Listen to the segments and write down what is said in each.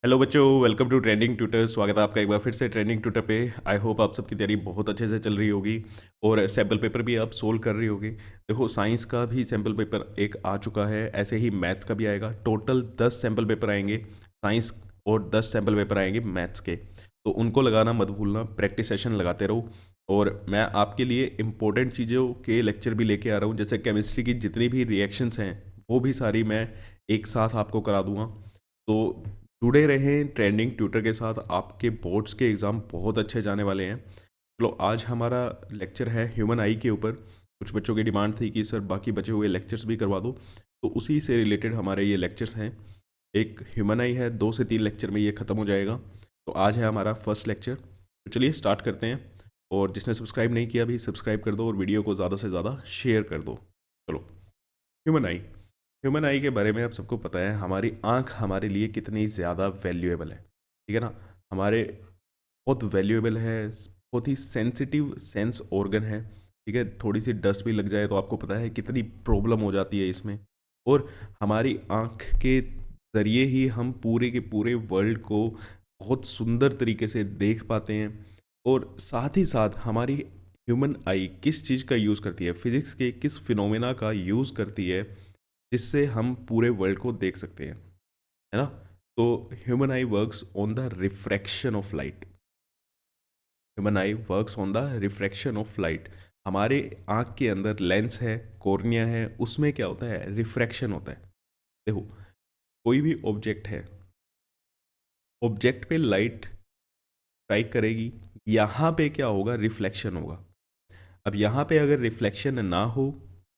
Hello बच्चों, welcome to trending tutor. स्वागत है आपका एक बार फिर से ट्रेंडिंग ट्यूटर पे। आई होप आप सबकी तैयारी बहुत अच्छे से चल रही होगी और सैम्पल पेपर भी आप सोल्व कर रही होगी। देखो, साइंस का भी सैम्पल पेपर एक आ चुका है, ऐसे ही मैथ्स का भी आएगा। टोटल 10 सैम्पल पेपर आएंगे साइंस और 10 सैम्पल पेपर आएंगे मैथ्स के। तो उनको लगाना मत भूलना, प्रैक्टिस सेशन लगाते रहो। और मैं आपके लिए इंपॉर्टेंट चीज़ों के लेक्चर भी लेके आ रहा हूँ, जैसे केमिस्ट्री की जितनी भी रिएक्शंस हैं वो भी सारी मैं एक साथ आपको करा दूंगा। तो जुड़े रहें ट्रेंडिंग ट्यूटर के साथ, आपके बोर्ड्स के एग्ज़ाम बहुत अच्छे जाने वाले हैं। चलो, आज हमारा लेक्चर है ह्यूमन आई के ऊपर। कुछ बच्चों की डिमांड थी कि सर बाकी बचे हुए लेक्चर्स भी करवा दो, तो उसी से रिलेटेड हमारे ये लेक्चर्स हैं। एक ह्यूमन आई है, 2 से 3 लेक्चर में ये ख़त्म हो जाएगा। तो आज है हमारा फर्स्ट लेक्चर, तो चलिए स्टार्ट करते हैं। और जिसने सब्सक्राइब नहीं किया भी सब्सक्राइब कर दो और वीडियो को ज़्यादा से ज़्यादा शेयर कर दो। चलो, ह्यूमन आई। ह्यूमन आई के बारे में आप सबको पता है, हमारी आँख हमारे लिए कितनी ज़्यादा वैल्यूएबल है, ठीक है ना। हमारे बहुत वैल्यूएबल है, बहुत ही सेंसिटिव सेंस ऑर्गन है, ठीक है। थोड़ी सी डस्ट भी लग जाए तो आपको पता है कितनी प्रॉब्लम हो जाती है इसमें। और हमारी आँख के ज़रिए ही हम पूरे के पूरे वर्ल्ड को बहुत सुंदर तरीके से देख पाते हैं। और साथ ही साथ हमारी ह्यूमन आई किस चीज़ का यूज़ करती है, फिजिक्स के किस फिनोमेना का यूज़ करती है, जिससे हम पूरे वर्ल्ड को देख सकते हैं, है ना। तो human I works on the refraction of light. Human I works on the refraction of light. हमारे आँख के अंदर लेंस है, कॉर्निया है, उसमें क्या होता है, रिफ्रैक्शन होता है। देखो, कोई भी ऑब्जेक्ट है, ऑब्जेक्ट पे लाइट स्ट्राइक करेगी, यहाँ पे क्या होगा, रिफ्लेक्शन होगा। अब यहाँ पे अगर रिफ्लेक्शन ना हो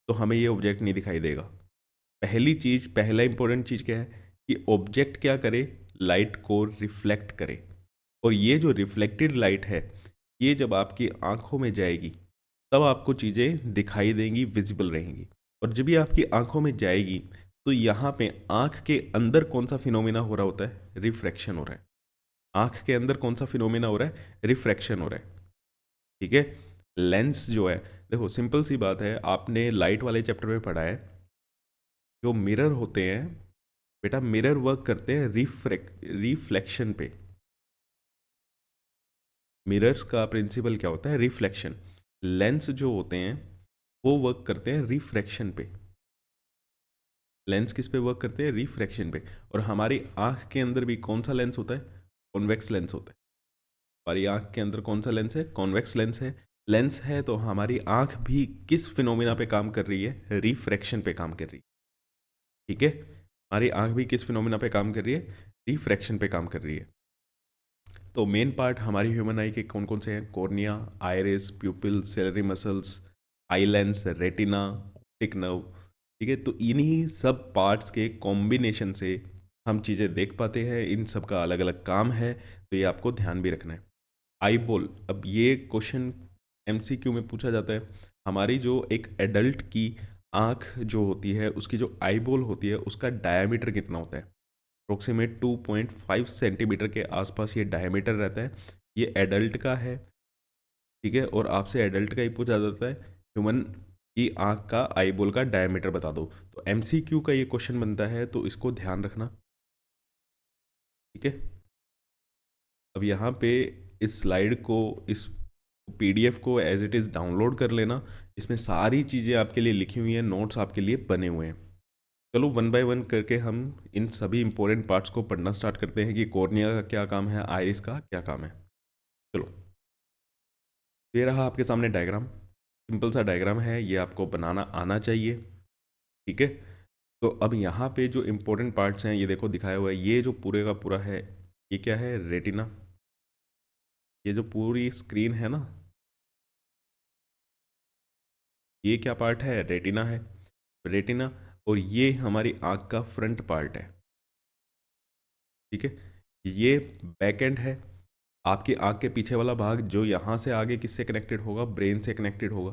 तो हमें ये ऑब्जेक्ट नहीं दिखाई देगा। पहली चीज़, पहला इंपॉर्टेंट चीज़ क्या है कि ऑब्जेक्ट क्या करे, लाइट को रिफ्लेक्ट करे। और ये जो रिफ्लेक्टेड लाइट है, ये जब आपकी आंखों में जाएगी तब आपको चीज़ें दिखाई देंगी, विजिबल रहेंगी। और जब ये आपकी आंखों में जाएगी तो यहाँ पे आंख के अंदर कौन सा फिनोमेना हो रहा होता है, रिफ्रैक्शन हो रहा है। आंख के अंदर कौन सा फिनोमेना हो रहा है, रिफ्रैक्शन हो रहा है, ठीक है। लेंस जो है, देखो सिंपल सी बात है, आपने लाइट वाले चैप्टर में पढ़ा है, जो मिरर होते हैं बेटा, मिरर वर्क करते हैं रिफ्लेक्शन पे। मिरर्स का प्रिंसिपल क्या होता है, रिफ्लेक्शन। लेंस जो होते हैं वो वर्क करते हैं रिफ्रैक्शन पे। लेंस किस पे वर्क करते हैं, रिफ्रैक्शन पे। और हमारी आंख के अंदर भी कौन सा लेंस होता है, कॉन्वेक्स लेंस होता है। हमारी आंख के अंदर कौन सा लेंस है, कॉन्वेक्स लेंस है। लेंस है तो हमारी आंख भी किस फिनोमिना पे काम कर रही है, रिफ्रैक्शन पे काम कर रही है, ठीक है। हमारी आंख भी किस फिनोमिना पे काम कर रही है, रिफ्रैक्शन पे काम कर रही है। तो मेन पार्ट हमारी ह्यूमन आई के कौन कौन से हैं, कॉर्निया, आइरिस, प्यूपिल, सेलेरी मसल्स, आई लेंस, रेटिना, ऑप्टिक नर्व, ठीक है। तो इन्हीं सब पार्ट्स के कॉम्बिनेशन से हम चीज़ें देख पाते हैं। इन सब का अलग अलग काम है, तो ये आपको ध्यान भी रखना है। आई बॉल, अब ये क्वेश्चन एमसीक्यू में पूछा जाता है। हमारी जो एक एडल्ट की आँख जो होती है, उसकी जो आई बॉल होती है, उसका डायमीटर कितना होता है, अप्रोक्सीमेट 2.5 सेंटीमीटर के आसपास ये डायमीटर रहता है। ये एडल्ट का है, ठीक है। और आपसे एडल्ट का ही पूछा जाता है, ह्यूमन की आँख का आई बॉल का डायमीटर बता दो। तो एमसीक्यू का ये क्वेश्चन बनता है, तो इसको ध्यान रखना, ठीक है। अब यहाँ पे इस स्लाइड को, इस पीडीएफ को एज इट इज़ डाउनलोड कर लेना। इसमें सारी चीज़ें आपके लिए लिखी हुई हैं, नोट्स आपके लिए बने हुए हैं। चलो, वन बाय वन करके हम इन सभी इंपॉर्टेंट पार्ट्स को पढ़ना स्टार्ट करते हैं कि कॉर्निया का क्या काम है, आइरिस का क्या काम है। चलो, ये रहा आपके सामने डायग्राम। सिंपल सा डायग्राम है, ये आपको बनाना आना चाहिए, ठीक है। तो अब यहाँ पे जो इंपॉर्टेंट पार्ट्स हैं, ये देखो दिखाया हुआ है। ये जो पूरे का पूरा है, ये क्या है, रेटिना। ये जो पूरी स्क्रीन है ना, ये क्या पार्ट है, रेटिना है, रेटिना। और ये हमारी आँख का फ्रंट पार्ट है, ठीक है। ये बैक एंड है, आपकी आँख के पीछे वाला भाग, जो यहाँ से आगे किससे कनेक्टेड होगा, ब्रेन से कनेक्टेड होगा।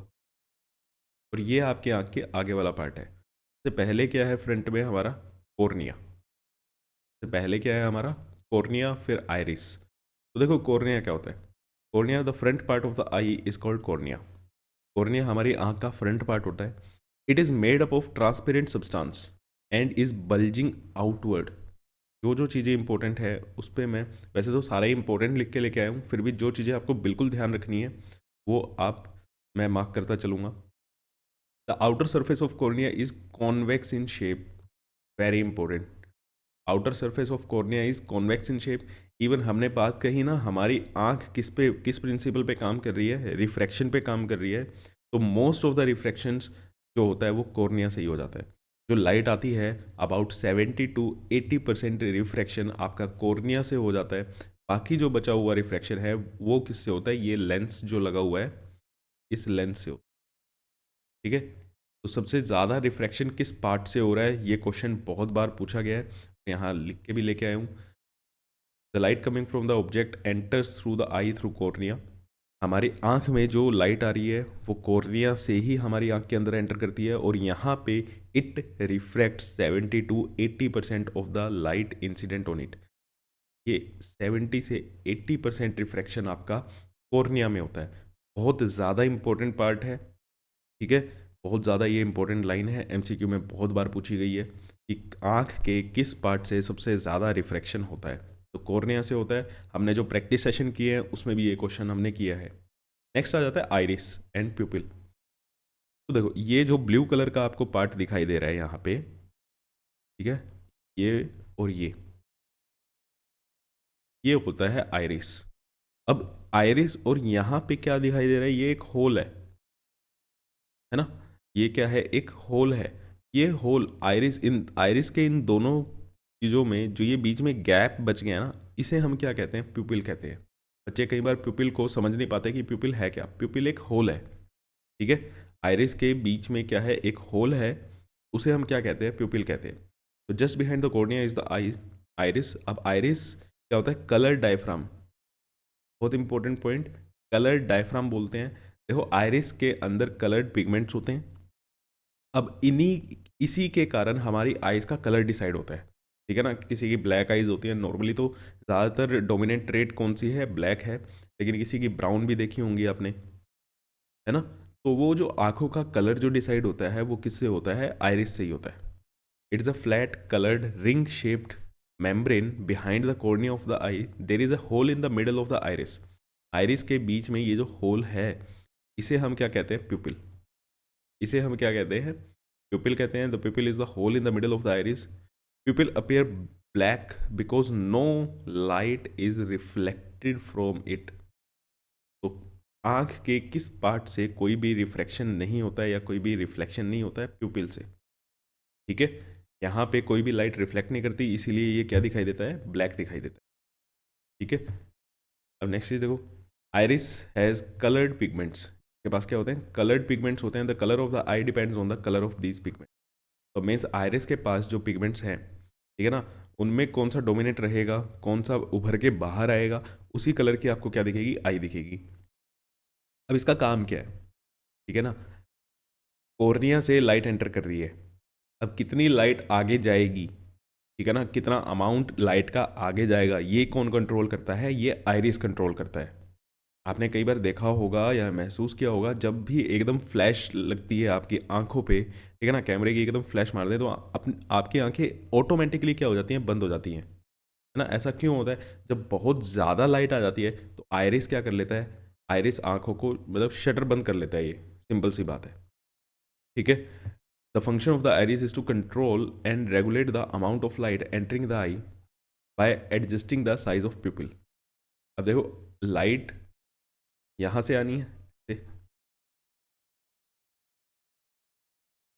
और ये आपकी आँख के आगे वाला पार्ट है। इससे पहले क्या है, फ्रंट में हमारा कॉर्निया। इससे पहले क्या है हमारा, कॉर्निया, फिर आइरिस। तो देखो कॉर्निया क्या होता है, cornea, the front part of the eye is called cornea. Cornea हमारी आँख का फ्रंट पार्ट होता है। It is made up of transparent substance and is bulging outward. जो जो चीज़ें इंपॉर्टेंट है उस पर मैं, वैसे तो सारा ही इंपॉर्टेंट लिख के लेके आया हूँ, फिर भी जो चीज़ें आपको बिल्कुल ध्यान रखनी है वो आप, मैं मार्क करता चलूँगा। The outer surface of cornea is convex in shape, very important. Outer surface of cornea is convex in shape. Even हमने बात कही ना, हमारी आंख किस प्रिंसिपल पे काम कर रही है, रिफ्रैक्शन पे काम कर रही है। तो मोस्ट ऑफ द रिफ्रैक्शंस जो होता है वो कॉर्निया से ही हो जाता है। जो लाइट आती है अबाउट 70 to 80% रिफ्रैक्शन आपका कॉर्निया से हो जाता है। बाकी जो बचा हुआ रिफ्रैक्शन है वो किससे होता है, ये लेंस जो लगा हुआ है इस लेंस से होता है। ठीक है, तो सबसे ज़्यादा रिफ्रैक्शन किस पार्ट से हो रहा है, ये क्वेश्चन बहुत बार पूछा गया है, यहाँ लिख के भी लेके आया हूँ। The light coming from the object enters through the I through cornea. हमारी आंख में जो लाइट आ रही है वो कॉर्निया से ही हमारी आंख के अंदर एंटर करती है, और यहाँ पे it refract 70 to 80% of the light incident on it. ये 70 से 80% रिफ्रैक्शन आपका कॉर्निया में होता है। बहुत ज़्यादा इंपॉर्टेंट पार्ट है। ठीक है, बहुत ज़्यादा ये इंपॉर्टेंट लाइन है, एमसीक्यू में बहुत बार पूछी गई है कि आंख के किस पार्ट से सबसे ज़्यादा रिफ्रैक्शन होता है, तो कॉर्निया से होता है। हमने जो प्रैक्टिस सेशन किए हैं उसमें भी ये क्वेश्चन हमने किया है। नेक्स्ट आ जाता है आइरिस एंड प्यूपिल। तो देखो ये जो ब्लू कलर का आपको पार्ट दिखाई दे रहा है यहाँ पे, ठीक है, ये और ये होता है आइरिस। अब आइरिस और यहाँ पे क्या दिखाई दे रहा है, ये एक होल है ना, ये क्या है, एक होल है। ये होल आइरिस के इन दोनों चीज़ों में जो ये बीच में गैप बच गया ना, इसे हम क्या कहते हैं, प्यूपिल कहते हैं। बच्चे कई बार प्यूपिल को समझ नहीं पाते कि प्यूपिल है क्या। प्यूपिल एक होल है, ठीक है। आइरिस के बीच में क्या है, एक होल है, उसे हम क्या कहते हैं, प्यूपिल कहते हैं। तो just behind the cornea is the I iris. अब आइरिस क्या होता है, कलर डायफ्राम, बहुत इंपॉर्टेंट पॉइंट, कलर डायफ्राम बोलते हैं। देखो आइरिस के अंदर कलर्ड पिगमेंट्स होते हैं। अब इसी के कारण हमारी आइज़ का कलर डिसाइड होता है, ठीक है ना। किसी की ब्लैक आइज़ होती है नॉर्मली, तो ज़्यादातर डोमिनेंट ट्रेट कौन सी है, ब्लैक है। लेकिन किसी की ब्राउन भी देखी होंगी आपने, है ना। तो वो जो आंखों का कलर जो डिसाइड होता है वो किससे होता है, आइरिस से ही होता है। It is a flat coloured ring shaped membrane behind the cornea of the eye. There is a hole in the middle of the iris. Iris के बीच में ये जो होल है इसे हम क्या कहते हैं, प्यूपिल। इसे हम क्या कहते हैं, प्यूपिल कहते हैं। The pupil is the hole in the middle of the iris. Pupil appear black because no light is reflected from it. तो आंख के किस पार्ट से कोई भी रिफ्रैक्शन नहीं होता है या कोई भी रिफ्लेक्शन नहीं होता है, प्यूपिल से, ठीक है। यहाँ पे कोई भी लाइट रिफ्लेक्ट नहीं करती, इसीलिए ये क्या दिखाई देता है, ब्लैक दिखाई देता है, ठीक है। अब नेक्स्ट चीज देखो, आइरिस हैज कलर्ड पिगमेंट्स। के पास क्या होते हैं, कलर्ड पिगमेंट्स होते हैं। The colour of the I depends on the colour of these pigment. तो मीन्स आइरिस के पास जो पिगमेंट्स हैं, ठीक है ना, उनमें कौन सा डोमिनेट रहेगा, कौन सा उभर के बाहर आएगा, उसी कलर की आपको क्या दिखेगी, आई दिखेगी। अब इसका काम क्या है, ठीक है ना, कॉर्निया से लाइट एंटर कर रही है। अब कितनी लाइट आगे जाएगी, ठीक है ना, कितना अमाउंट लाइट का आगे जाएगा, ये कौन कंट्रोल करता है, ये आइरिस कंट्रोल करता है। आपने कई बार देखा होगा या महसूस किया होगा, जब भी एकदम फ्लैश लगती है आपकी आंखों पे, ठीक है ना, कैमरे की एकदम फ्लैश मार दे तो आपकी आंखें ऑटोमेटिकली क्या हो जाती हैं, बंद हो जाती हैं, है ना। ऐसा क्यों होता है, जब बहुत ज़्यादा लाइट आ जाती है तो आइरिस क्या कर लेता है, आइरिस आंखों को मतलब शटर बंद कर लेता है। ये सिंपल सी बात है, ठीक है। The function of the iris is to control and regulate the amount of light entering the eye by adjusting the size of pupil. अब देखो लाइट यहाँ से आनी है,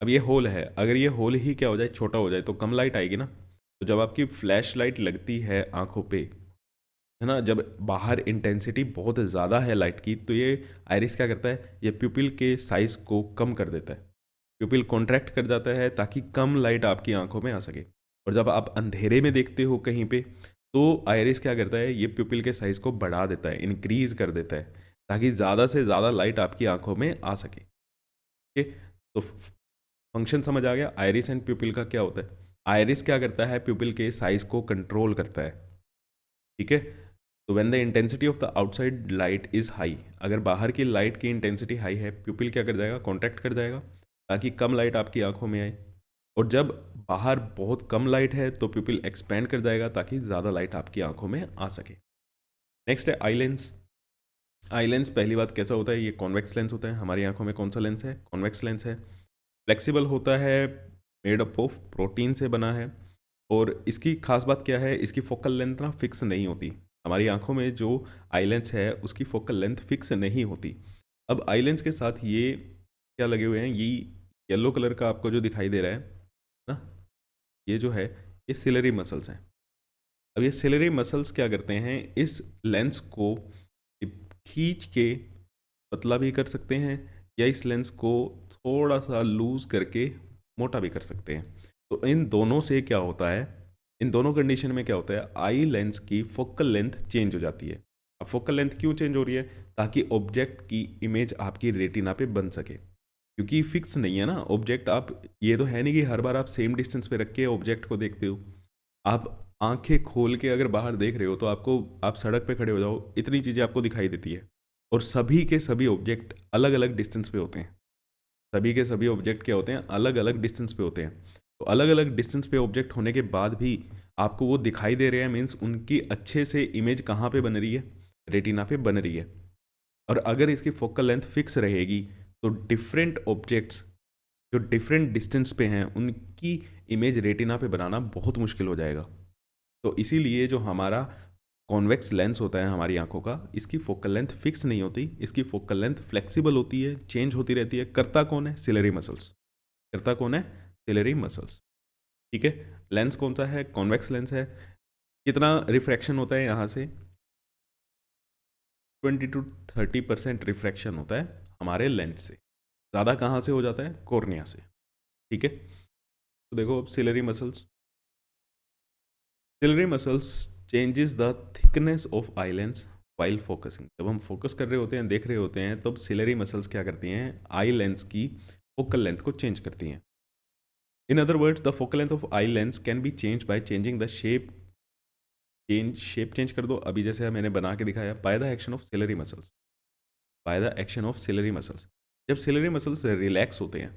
अब ये होल है, अगर ये होल ही क्या हो जाए, छोटा हो जाए तो कम लाइट आएगी ना। तो जब आपकी फ्लैश लाइट लगती है आंखों पे, है ना, जब बाहर इंटेंसिटी बहुत ज़्यादा है लाइट की, तो ये आइरिस क्या करता है, ये प्यूपिल के साइज को कम कर देता है। प्यूपिल कॉन्ट्रैक्ट कर जाता है ताकि कम लाइट आपकी आंखों में आ सके। और जब आप अंधेरे में देखते हो कहीं पे, तो आइरिस क्या करता है, ये प्यूपिल के साइज को बढ़ा देता है, इंक्रीज कर देता है, ताकि ज़्यादा से ज़्यादा लाइट आपकी आंखों में आ सके। ठीक है, तो फंक्शन समझ आ गया आइरिस एंड प्यूपिल का क्या होता है। आइरिस क्या करता है, प्यूपिल के साइज को कंट्रोल करता है, ठीक है। तो when the intensity of the outside light is high, अगर बाहर की लाइट की इंटेंसिटी हाई है, प्यूपिल क्या कर जाएगा, कॉन्ट्रैक्ट कर जाएगा ताकि कम लाइट आपकी आंखों में आए। और जब बाहर बहुत कम लाइट है तो प्यूपिल एक्सपेंड कर जाएगा ताकि ज़्यादा लाइट आपकी आंखों में आ सके। नेक्स्ट है आई लेंस। आई लेंस पहली बात कैसा होता है, ये कॉन्वेक्स लेंस होता है। हमारी आंखों में कौन सा लेंस है, कॉन्वेक्स लेंस है। फ्लेक्सिबल होता है, मेड अप ऑफ प्रोटीन से बना है। और इसकी खास बात क्या है, इसकी फोकल लेंथ ना फिक्स नहीं होती। हमारी आंखों में जो आई लेंस है उसकी फोकल लेंथ फिक्स नहीं होती। अब आई लेंस के साथ ये क्या लगे हुए हैं, ये येलो कलर का आपको जो दिखाई दे रहा है ना, ये जो है ये सिलरी मसल्स हैं। अब ये सिलरी मसल्स क्या करते हैं, इस लेंस को खींच के पतला भी कर सकते हैं या इस लेंस को थोड़ा सा लूज करके मोटा भी कर सकते हैं। तो इन दोनों से क्या होता है, इन दोनों कंडीशन में क्या होता है, आई लेंस की फोकल लेंथ चेंज हो जाती है। अब फोकल लेंथ क्यों चेंज हो रही है, ताकि ऑब्जेक्ट की इमेज आपकी रेटिना पे बन सके, क्योंकि फिक्स नहीं है ना ऑब्जेक्ट। आप ये तो है नहीं कि हर बार आप सेम डिस्टेंस पे रख के ऑब्जेक्ट को देखते हो। आप आंखें खोल के अगर बाहर देख रहे हो तो आपको, आप सड़क पे खड़े हो जाओ, इतनी चीज़ें आपको दिखाई देती है। और सभी के सभी ऑब्जेक्ट अलग अलग डिस्टेंस पे होते हैं। सभी के सभी ऑब्जेक्ट क्या होते हैं, अलग अलग डिस्टेंस पे होते हैं। तो अलग अलग डिस्टेंस पे ऑब्जेक्ट होने के बाद भी आपको वो दिखाई दे रहे हैं, मीन्स उनकी अच्छे से इमेज कहाँ पे बन रही है, रेटिना पे बन रही है। और अगर इसकी फोकल लेंथ फिक्स रहेगी तो डिफरेंट ऑब्जेक्ट्स जो डिफरेंट डिस्टेंस पे हैं उनकी इमेज रेटिना पे बनाना बहुत मुश्किल हो जाएगा। तो इसीलिए जो हमारा कॉन्वेक्स लेंस होता है हमारी आंखों का, इसकी फोकल लेंथ फिक्स नहीं होती, इसकी फोकल लेंथ फ्लेक्सिबल होती है, चेंज होती रहती है। करता कौन है, सिलरी मसल्स। करता कौन है, सिलरी मसल्स। ठीक है। लेंस कौन सा है, कॉन्वेक्स लेंस है। कितना रिफ्रैक्शन होता है यहाँ से, 20 to 30% रिफ्रैक्शन होता है हमारे लेंस से। ज़्यादा कहाँ से हो जाता है, कॉर्निया से। ठीक है। तो देखो अब ciliary muscles, ciliary muscles changes the thickness of eye lens while focusing. जब हम फोकस कर रहे होते हैं, देख रहे होते हैं, तब सिलरी मसल्स क्या करती हैं, आई लेंस की फोकल लेंथ को चेंज करती हैं। In other words the focal length of eye lens can be change by changing the shape. Shape change कर दो, अभी जैसे मैंने बना के दिखाया, by the action of ciliary muscles. By the action of ciliary muscles. जब सिलरी मसल्स रिलैक्स होते हैं,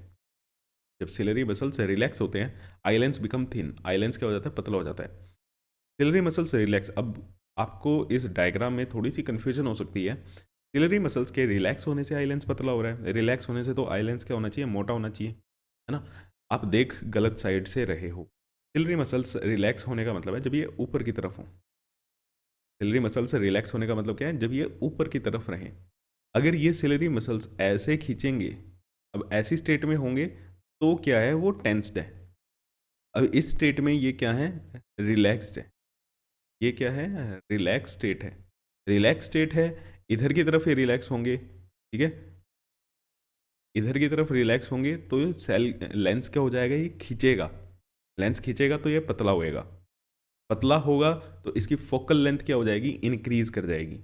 जब सिलरी मसल्स रिलैक्स होते हैं, eye lens become thin. Eye lens क्या हो जाता है, पतला हो जाता है। Ciliary muscles relax. अब आपको इस डायग्राम में थोड़ी सी कंफ्यूजन हो सकती है। सिलरी मसल्स के रिलैक्स होने से आई लेंस पतला हो रहा है, रिलैक्स होने से तो आई लेंस क्या होना चाहिए, मोटा होना चाहिए, है ना। आप देख गलत साइड से रहे हो। सिलरी मसल्स रिलैक्स होने का मतलब है जब ये ऊपर की तरफ हो। सिलरी मसल्स रिलैक्स होने का मतलब क्या है, जब ये ऊपर की तरफ रहें। अगर ये सिलरी मसल्स ऐसे खींचेंगे, अब ऐसी स्टेट में होंगे तो क्या है, वो टेंस्ड है। अब इस स्टेट में ये क्या है, रिलैक्स्ड है। ये क्या है, रिलैक्स स्टेट है। रिलैक्स स्टेट है, इधर की तरफ ये रिलैक्स होंगे। ठीक है। इधर की तरफ रिलैक्स होंगे तो ये सेल लेंस क्या हो जाएगा, ये खींचेगा। लेंस खींचेगा तो ये पतला होएगा। पतला होगा तो इसकी फोकल लेंथ क्या हो जाएगी, इंक्रीज कर जाएगी।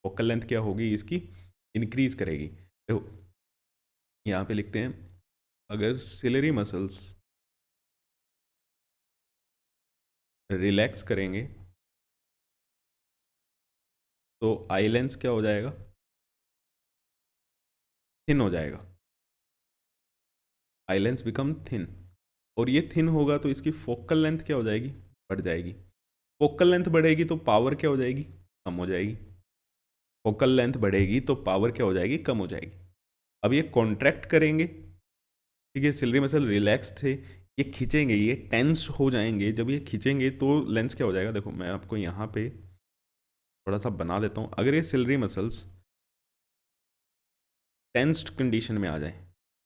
फोकल लेंथ क्या होगी इसकी, इंक्रीज करेगी। देखो यहाँ पे लिखते हैं, अगर सिलरी मसल्स रिलैक्स करेंगे तो आई लेंस क्या हो जाएगा, थिन हो जाएगा। आई लेंस बिकम थिन। और ये थिन होगा तो इसकी फोकल लेंथ क्या हो जाएगी, बढ़ जाएगी। फोकल लेंथ बढ़ेगी तो पावर क्या हो जाएगी, कम हो जाएगी। फोकल लेंथ बढ़ेगी तो पावर क्या हो जाएगी, कम हो जाएगी। अब ये कॉन्ट्रैक्ट करेंगे, ठीक है, सिलरी मसल रिलैक्स थे, ये खींचेंगे, ये टेंस हो जाएंगे। जब ये खींचेंगे तो लेंस क्या हो जाएगा, देखो मैं आपको यहाँ पे थोड़ा सा बना देता हूँ। अगर ये सिलरी मसल्स टेंस्ड कंडीशन में आ जाए,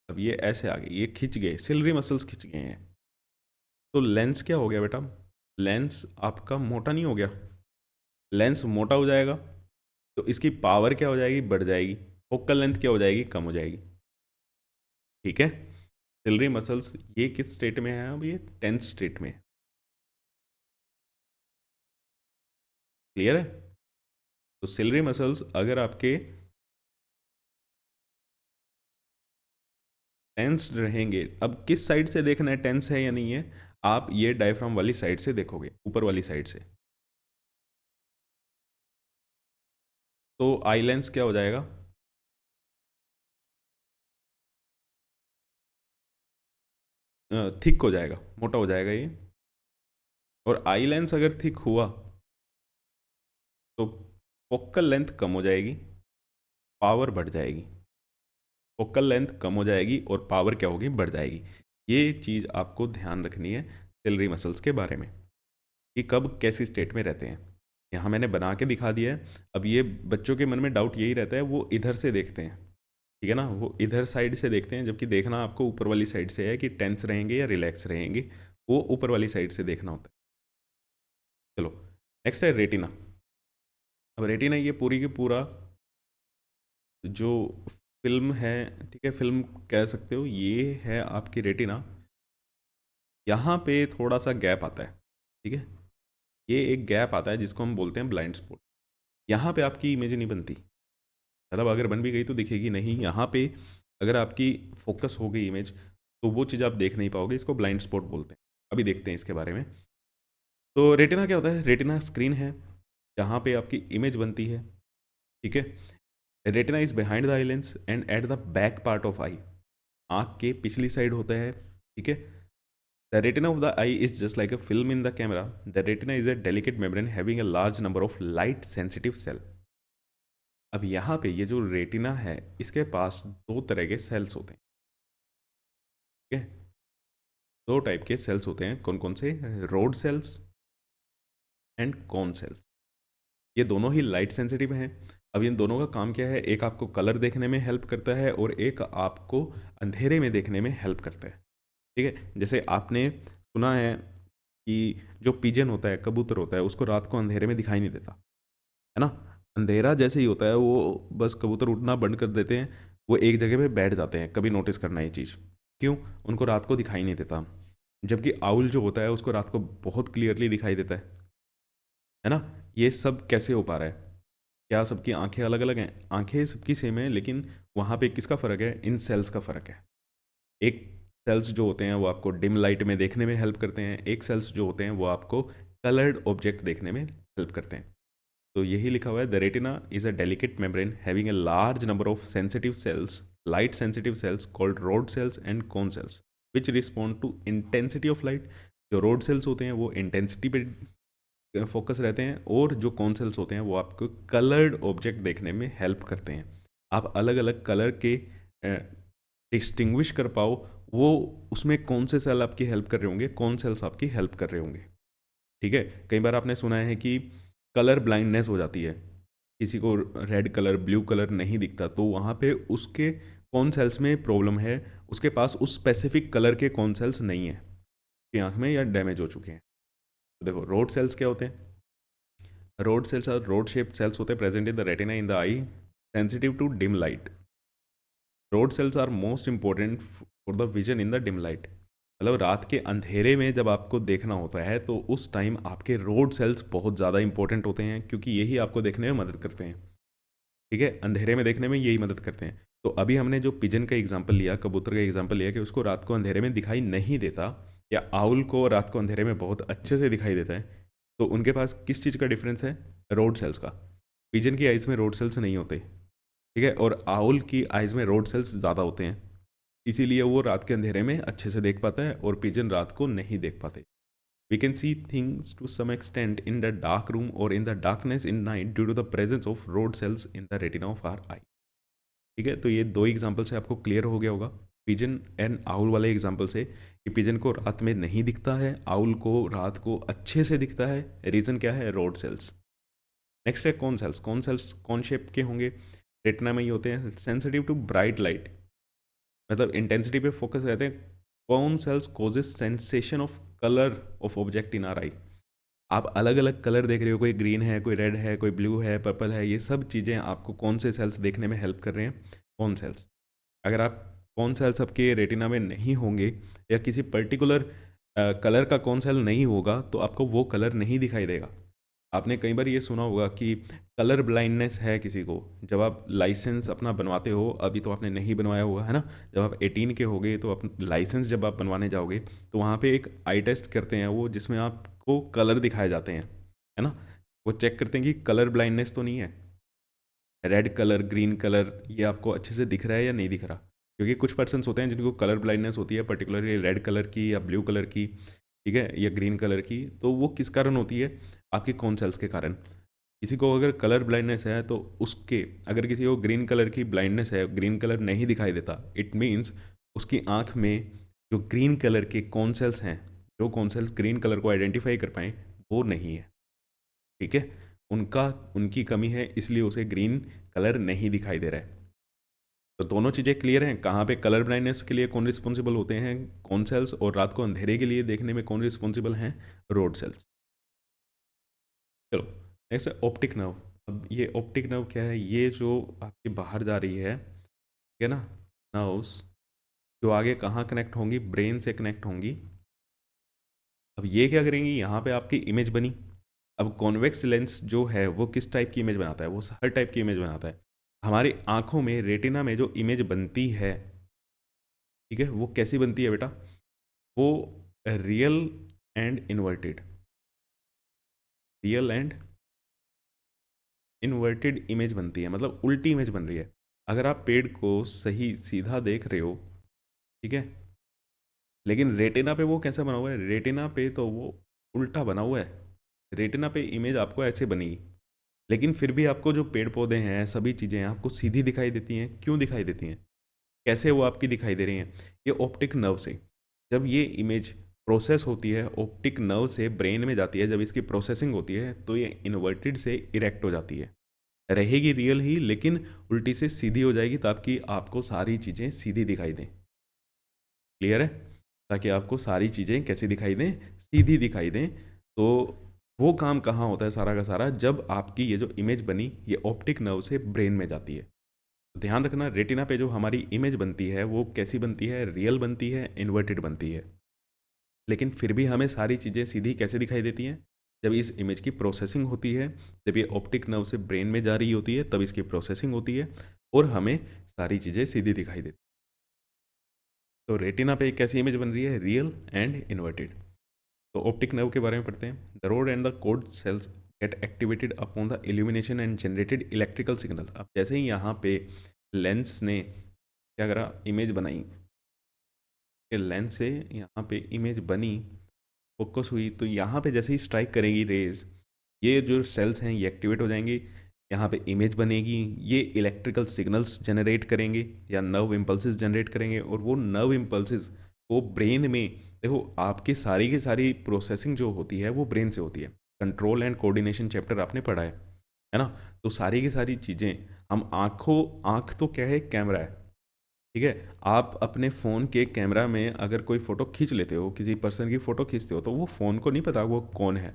अब ये ऐसे आ गए, ये खिंच गए, सिलरी मसल्स खिंच गए हैं, तो लेंस क्या हो गया बेटा, लेंस आपका मोटा नहीं हो गया। लेंस मोटा हो जाएगा तो इसकी पावर क्या हो जाएगी, बढ़ जाएगी। फोकल लेंथ क्या हो जाएगी, कम हो जाएगी। ठीक है। सिलरी मसल्स ये किस स्टेट में है, अब ये टेंस स्टेट में है। क्लियर है। तो सिलरी मसल्स अगर आपके टेंस रहेंगे, अब किस साइड से देखना है टेंस है या नहीं है, आप ये डायफ्राम वाली साइड से देखोगे, ऊपर वाली साइड से। तो आई लेंस क्या हो जाएगा, थिक हो जाएगा, मोटा हो जाएगा ये। और आई लेंस अगर थिक हुआ तो फोकल लेंथ कम हो जाएगी, पावर बढ़ जाएगी। फोकल लेंथ कम हो जाएगी और पावर क्या होगी, बढ़ जाएगी। ये चीज़ आपको ध्यान रखनी है सिलरी मसल्स के बारे में कि कब कैसी स्टेट में रहते हैं। यहाँ मैंने बना के दिखा दिया है। अब ये बच्चों के मन में डाउट यही रहता है, वो इधर से देखते हैं, ठीक है ना, वो इधर साइड से देखते हैं, जबकि देखना आपको ऊपर वाली साइड से है कि टेंस रहेंगे या रिलैक्स रहेंगे, वो ऊपर वाली साइड से देखना होता है। चलो नेक्स्ट है रेटिना। अब रेटिना ये पूरी की पूरा जो फिल्म है, ठीक है, फिल्म कह सकते हो, ये है आपकी रेटिना। यहाँ पे थोड़ा सा गैप आता है, ठीक है, ये एक गैप आता है जिसको हम बोलते हैं ब्लाइंड स्पॉट। यहाँ पे आपकी इमेज नहीं बनती, मतलब अगर बन भी गई तो दिखेगी नहीं। यहाँ पे अगर आपकी फोकस हो गई इमेज तो वो चीज़ आप देख नहीं पाओगे, इसको ब्लाइंड स्पॉट बोलते हैं। अभी देखते हैं इसके बारे में। तो रेटिना क्या होता है? रेटिना स्क्रीन है जहाँ पे आपकी इमेज बनती है, ठीक है। Retina is behind the eye lens and at the back part of eye, आँख के पिछली साइड होता है, ठीक है। The retina of the eye is just like a film in the camera. The retina is a delicate membrane having a large number of light sensitive cell. अब यहाँ पे ये जो रेटिना है इसके पास दो तरह के सेल्स होते हैं, ठीक है। दो टाइप के सेल्स होते हैं, कौन कौन से? Rod cells and cone cells. ये दोनों ही लाइट सेंसिटिव हैं। अब इन दोनों का काम क्या है? एक आपको कलर देखने में हेल्प करता है और एक आपको अंधेरे में देखने में हेल्प करता है, ठीक है। जैसे आपने सुना है कि जो पिजन होता है, कबूतर होता है, उसको रात को अंधेरे में दिखाई नहीं देता, है ना। अंधेरा जैसे ही होता है वो बस कबूतर उड़ना बंद कर देते हैं, वो एक जगह पे बैठ जाते हैं। कभी नोटिस करना ये चीज़, क्यों? उनको रात को दिखाई नहीं देता। जबकि आउल जो होता है उसको रात को बहुत क्लियरली दिखाई देता है ना। ये सब कैसे हो पा रहा है? क्या सबकी आंखें अलग अलग हैं? आंखें सबकी सेम है, लेकिन वहाँ पे किसका फ़र्क है? इन सेल्स का फ़र्क है। एक सेल्स जो होते हैं वो आपको डिम लाइट में देखने में हेल्प करते हैं, एक सेल्स जो होते हैं वो आपको कलर्ड ऑब्जेक्ट देखने में हेल्प करते हैं। तो यही लिखा हुआ है, the retina is a delicate membrane having a large number of sensitive cells, light sensitive cells called rod cells and cone cells which respond to intensity of light. जो रोड सेल्स होते हैं वो इंटेंसिटी पे focus रहते हैं, और जो cone cells होते हैं वो आपको कलर्ड ऑब्जेक्ट देखने में हेल्प करते हैं। आप अलग अलग कलर के डिस्टिंग्विश कर पाओ, वो उसमें कौन से सेल आपकी हेल्प कर रहे होंगे, कौन सेल्स आपकी हेल्प कर रहे होंगे, ठीक है। कई बार आपने सुना है कि कलर ब्लाइंडनेस हो जाती है, किसी को रेड कलर ब्लू कलर नहीं दिखता, तो वहाँ पे उसके कौन सेल्स में प्रॉब्लम है, उसके पास उस स्पेसिफिक कलर के कौन सेल्स नहीं है, उसकी आँख में, या डैमेज हो चुके हैं। तो देखो रोड सेल्स क्या होते हैं? रोड सेल्स और रोड शेप सेल्स होते हैं present in the retina in the eye, sensitive to dim light. Rod cells are most important for the vision in the dim light. मतलब रात के अंधेरे में जब आपको देखना होता है तो उस टाइम आपके रोड सेल्स बहुत ज़्यादा इंपॉर्टेंट होते हैं, क्योंकि यही आपको देखने में मदद करते हैं, ठीक है। अंधेरे में देखने में यही मदद करते हैं। तो अभी हमने जो पिजन का एग्जाम्पल लिया, कबूतर का एग्जाम्पल लिया कि उसको रात को अंधेरे में दिखाई नहीं देता, या आउल को रात को अंधेरे में बहुत अच्छे से दिखाई देता है, तो उनके पास किस चीज़ का डिफरेंस है? रोड सेल्स का। पिजन की आइज़ में रोड सेल्स नहीं होते, ठीक है, और आउल की आइज़ में रोड सेल्स ज़्यादा होते हैं, इसीलिए वो रात के अंधेरे में अच्छे से देख पाता है और पिजन रात को नहीं देख पाते। We can see things to some extent in the dark room और in the darkness in night due to the presence of rod cells in the retina of our eye, ठीक है। तो ये दो एग्जाम्पल से आपको क्लियर हो गया होगा, पिजन एंड आउल वाले एग्जाम्पल से, कि पिजन को रात में नहीं दिखता है, आउल को रात को अच्छे से दिखता है। रीज़न क्या है? Road sales. नेक्स्ट है कौन सेल्स। कौन सेल्स कौन शेप के होंगे? रेटिना में ही होते हैं, सेंसिटिव टू ब्राइट लाइट, मतलब इंटेंसिटी पे फोकस रहते हैं। Cone cells causes sensation of colour of object in are आई। आप अलग अलग कलर देख रहे हो, कोई ग्रीन है, कोई रेड है, कोई ब्लू है, पर्पल है, ये सब चीज़ें आपको कौन से सेल्स देखने में हेल्प कर रहे हैं? Cone cells. अगर आप कौन सेल्स आपके रेटिना में नहीं होंगे, या किसी पर्टिकुलर कलर का कौन सेल नहीं होगा, तो आपको वो कलर नहीं दिखाई देगा। आपने कई बार ये सुना होगा कि कलर ब्लाइंडनेस है किसी को, जब आप लाइसेंस अपना बनवाते हो, अभी तो आपने नहीं बनवाया होगा, है ना, जब आप 18 के हो गए तो लाइसेंस जब आप बनवाने जाओगे तो वहाँ पे एक आई टेस्ट करते हैं वो, जिसमें आपको कलर दिखाए जाते हैं, है ना। वो चेक करते हैं कि कलर ब्लाइंडनेस तो नहीं है, रेड कलर ग्रीन कलर ये आपको अच्छे से दिख रहा है या नहीं दिख रहा। क्योंकि कुछ पर्सन्स होते हैं जिनको कलर ब्लाइंडनेस होती है, पर्टिकुलरली रेड कलर की या ब्लू कलर की, ठीक है, या ग्रीन कलर की। तो वो किस कारण होती है? आपकी कौन सेल्स के कारण। किसी को अगर कलर ब्लाइंडनेस है तो उसके, अगर किसी को ग्रीन कलर की ब्लाइंडनेस है, ग्रीन कलर नहीं दिखाई देता, इट मीन्स उसकी आँख में जो ग्रीन कलर के कौन सेल्स हैं, जो कौन सेल्स ग्रीन कलर को आइडेंटिफाई कर पाएँ, वो नहीं है, ठीक है। उनकी कमी है, इसलिए उसे ग्रीन कलर नहीं दिखाई दे रहा है। तो दोनों चीज़ें क्लियर हैं, कहाँ पे कलर ब्लाइंडनेस के लिए कौन रिस्पॉन्सिबल होते हैं, कौन सेल्स, और रात को अंधेरे के लिए देखने में कौन रिस्पॉन्सिबल हैं, रोड सेल्स। चलो नेक्स्ट है ऑप्टिक नर्व। अब ये ऑप्टिक नर्व क्या है? ये जो आपके बाहर जा रही है, ठीक है ना, नर्व्स जो आगे कहाँ कनेक्ट होंगी, ब्रेन से कनेक्ट होंगी। अब ये क्या करेंगी, यहाँ पे आपकी इमेज बनी। अब कॉन्वेक्स लेंस जो है वो किस टाइप की इमेज बनाता है? वो हर टाइप की इमेज बनाता है। हमारी आंखों में, रेटिना में जो इमेज बनती है, ठीक है, वो कैसी बनती है बेटा? वो real and inverted, real and inverted image बनती है, मतलब उल्टी इमेज बन रही है। अगर आप पेड़ को सही सीधा देख रहे हो, ठीक है, लेकिन रेटिना पे वो कैसा बना हुआ है? रेटिना पे तो वो उल्टा बना हुआ है। रेटिना पे इमेज आपको ऐसे बनेगी, लेकिन फिर भी आपको जो पेड़ पौधे हैं, सभी चीज़ें आपको सीधी दिखाई देती हैं। क्यों दिखाई देती हैं? कैसे वो आपकी दिखाई दे रही हैं? ये ऑप्टिक नर्व से। जब ये इमेज प्रोसेस होती है, ऑप्टिक नर्व से ब्रेन में जाती है, जब इसकी प्रोसेसिंग होती है तो ये इन्वर्टेड से इरेक्ट हो जाती है। रहेगी रियल ही, लेकिन उल्टी से सीधी हो जाएगी, ताकि आपको सारी चीज़ें सीधी दिखाई दें। क्लियर है? ताकि आपको सारी चीज़ें कैसी दिखाई दें? सीधी दिखाई दें। तो वो काम कहाँ होता है सारा का सारा? जब आपकी ये जो इमेज बनी, ये ऑप्टिक नर्व से ब्रेन में जाती है। तो ध्यान रखना, रेटिना पे जो हमारी इमेज बनती है वो कैसी बनती है? रियल बनती है, इन्वर्टेड बनती है। लेकिन फिर भी हमें सारी चीज़ें सीधी कैसे दिखाई देती हैं? जब इस इमेज की प्रोसेसिंग होती है, जब ये ऑप्टिक नर्व से ब्रेन में जा रही होती है, तब इसकी प्रोसेसिंग होती है और हमें सारी चीज़ें सीधी दिखाई देती हैं। तो रेटिना पे एक कैसी इमेज बन रही है? Real and inverted. तो ऑप्टिक नर्व के बारे में पढ़ते हैं। The rod and the cone cells get activated upon the illumination and generated electrical signal. अब जैसे ही यहाँ पे लेंस ने क्या करा? इमेज बनाई, कि लेंस से यहाँ पे इमेज बनी, फोकस हुई, तो यहाँ पे जैसे ही स्ट्राइक करेगी रेज, ये जो सेल्स हैं ये एक्टिवेट हो जाएंगी, यहाँ पे इमेज बनेगी, ये इलेक्ट्रिकल सिग्नल्स जनरेट करेंगे या नर्व इम्पल्सेस जनरेट करेंगे, और वो नर्व इम्पल्सेस वो ब्रेन में, देखो आपकी सारी की सारी प्रोसेसिंग जो होती है वो ब्रेन से होती है। कंट्रोल एंड कोऑर्डिनेशन चैप्टर आपने पढ़ा है ना? तो सारी की सारी चीज़ें हम आँख तो क्या है? कैमरा है, ठीक है। आप अपने फ़ोन के कैमरा में अगर कोई फ़ोटो खींच लेते हो, किसी पर्सन की फ़ोटो खींचते हो, तो वो फ़ोन को नहीं पता वो कौन है,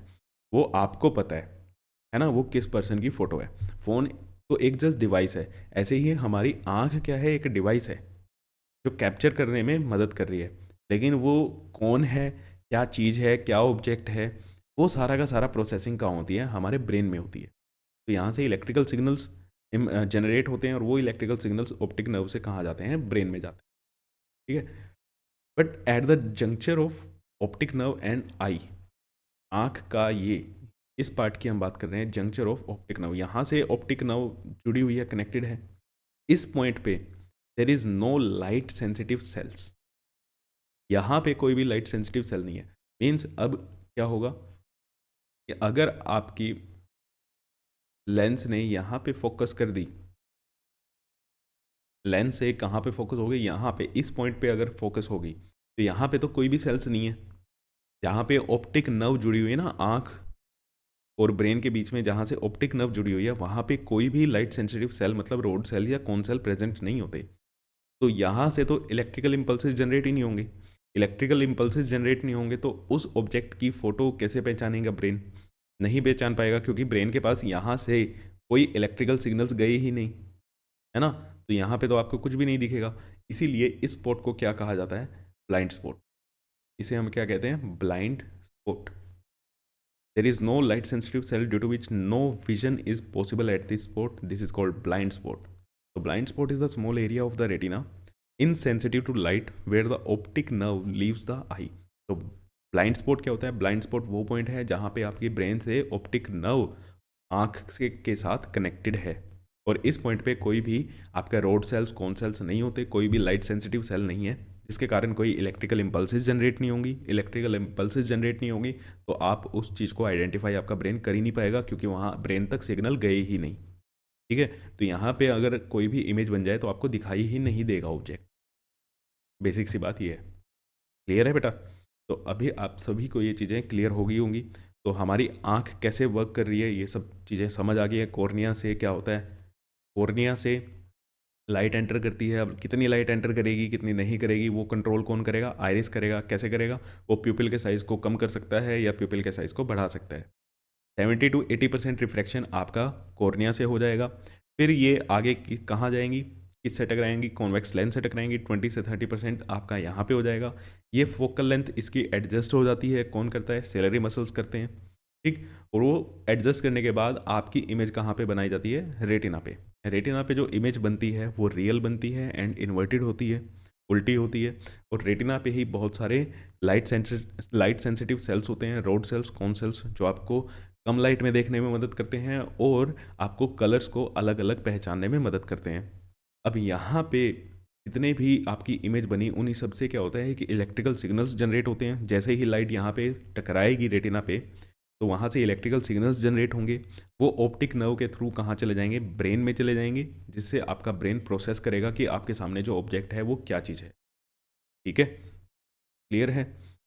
वो आपको पता है ना, वो किस पर्सन की फ़ोटो है। फ़ोन तो एक जस्ट डिवाइस है। ऐसे ही हमारी आँख क्या है? एक डिवाइस है जो कैप्चर करने में मदद कर रही है, लेकिन वो कौन है, क्या चीज़ है, क्या ऑब्जेक्ट है, वो सारा का सारा प्रोसेसिंग कहाँ होती है? हमारे ब्रेन में होती है। तो यहाँ से इलेक्ट्रिकल सिग्नल्स जनरेट होते हैं, और वो इलेक्ट्रिकल सिग्नल्स ऑप्टिक नर्व से कहाँ जाते हैं? ब्रेन में जाते हैं, ठीक है। But at the juncture of optic nerve and I, आँख का ये, इस पार्ट की हम बात कर रहे हैं, जंक्चर ऑफ ऑप्टिक नर्व, यहाँ से ऑप्टिक नर्व जुड़ी हुई है, कनेक्टेड है। इस पॉइंट पे there is no light sensitive cells, यहाँ पे कोई भी लाइट सेंसिटिव सेल नहीं है। मीन्स अब क्या होगा कि अगर आपकी लेंस ने यहाँ पे फोकस कर दी, लेंस से कहाँ पे फोकस हो गई? यहाँ पे, इस पॉइंट पे अगर फोकस हो गई, तो यहाँ पे तो कोई भी सेल्स नहीं है। जहाँ पे ऑप्टिक नर्व जुड़ी हुई है ना, आँख और ब्रेन के बीच में जहाँ से ऑप्टिक नर्व जुड़ी हुई है, वहाँ पे कोई भी लाइट सेंसिटिव सेल, मतलब रोड सेल या कौन सेल प्रेजेंट नहीं होते। तो यहाँ से तो इलेक्ट्रिकल इम्पल्सेस जनरेट ही नहीं होंगे। इलेक्ट्रिकल इम्पल्सेस जनरेट नहीं होंगे तो उस ऑब्जेक्ट की फ़ोटो कैसे पहचानेगा ब्रेन? नहीं पहचान पाएगा, क्योंकि ब्रेन के पास यहाँ से कोई इलेक्ट्रिकल सिग्नल्स गए ही नहीं, है ना? तो यहाँ पे तो आपको कुछ भी नहीं दिखेगा। इसीलिए इस स्पॉट को क्या कहा जाता है? Blind spot. इसे हम क्या कहते हैं? Blind spot. There is no light sensitive cell due to which no vision is possible at this spot, this is called blind spot. तो blind spot is the small area of the retina insensitive to light where the optic nerve leaves the eye. तो blind spot क्या होता है? Blind spot वो point है जहाँ पे आपकी ब्रेन से ऑप्टिक नर्व आँख के साथ कनेक्टेड है। और इस पॉइंट पे कोई भी आपका रोड सेल्स, कॉन सेल्स नहीं होते, कोई भी लाइट सेंसिटिव सेल नहीं है, जिसके कारण कोई इलेक्ट्रिकल इम्पल्सेस जनरेट नहीं होंगी। इलेक्ट्रिकल इम्पल्सेस जनरेट नहीं होंगी तो आप उस चीज़ को आइडेंटिफाई आपका ब्रेन कर ही नहीं पाएगा, क्योंकि वहाँ ब्रेन तक सिग्नल गए ही नहीं। ठीक है, तो यहाँ पे अगर कोई भी इमेज बन जाए तो आपको दिखाई ही नहीं देगा ऑब्जेक्ट। बेसिक सी बात ये है। क्लियर है बेटा? तो अभी आप सभी को ये चीज़ें क्लियर हो गई होंगी। तो हमारी आँख कैसे वर्क कर रही है ये सब चीज़ें समझ आ गई है। कॉर्निया से क्या होता है, कॉर्निया से लाइट एंटर करती है। अब कितनी लाइट एंटर करेगी, कितनी नहीं करेगी, वो कंट्रोल कौन करेगा? आइरिस करेगा। कैसे करेगा? वो प्यूपिल के साइज़ को कम कर सकता है या प्यूपिल के साइज़ को बढ़ा सकता है। 70 to 80% रिफ्रैक्शन आपका कॉर्निया से हो जाएगा। फिर ये आगे कहाँ जाएंगी, किससे टकराएंगी? कॉन्वेक्स लेंस से टकराएंगी। 20 से 30% आपका यहाँ पे हो जाएगा। ये फोकल लेंथ इसकी एडजस्ट हो जाती है। कौन करता है? सेलरी मसल्स करते हैं। ठीक, और वो एडजस्ट करने के बाद आपकी इमेज कहाँ पे बनाई जाती है? रेटिना पे। रेटिना पे जो इमेज बनती है वो रियल बनती है एंड इन्वर्टेड होती है, उल्टी होती है। और रेटिना पे ही बहुत सारे लाइट सेंसिटिव सेल्स होते हैं, रोड सेल्स, कॉन सेल्स, जो आपको कम लाइट में देखने में मदद करते हैं और आपको कलर्स को अलग अलग पहचानने में मदद करते हैं। अब यहाँ पे जितने भी आपकी इमेज बनी उन्हीं सब से क्या होता है कि इलेक्ट्रिकल सिग्नल्स जनरेट होते हैं। जैसे ही लाइट यहाँ पे टकराएगी रेटिना पे, तो वहाँ से इलेक्ट्रिकल सिग्नल्स जनरेट होंगे। वो ऑप्टिक नर्व के थ्रू कहाँ चले जाएंगे? ब्रेन में चले जाएंगे, जिससे आपका ब्रेन प्रोसेस करेगा कि आपके सामने जो ऑब्जेक्ट है वो क्या चीज़ है। ठीक है, क्लियर है?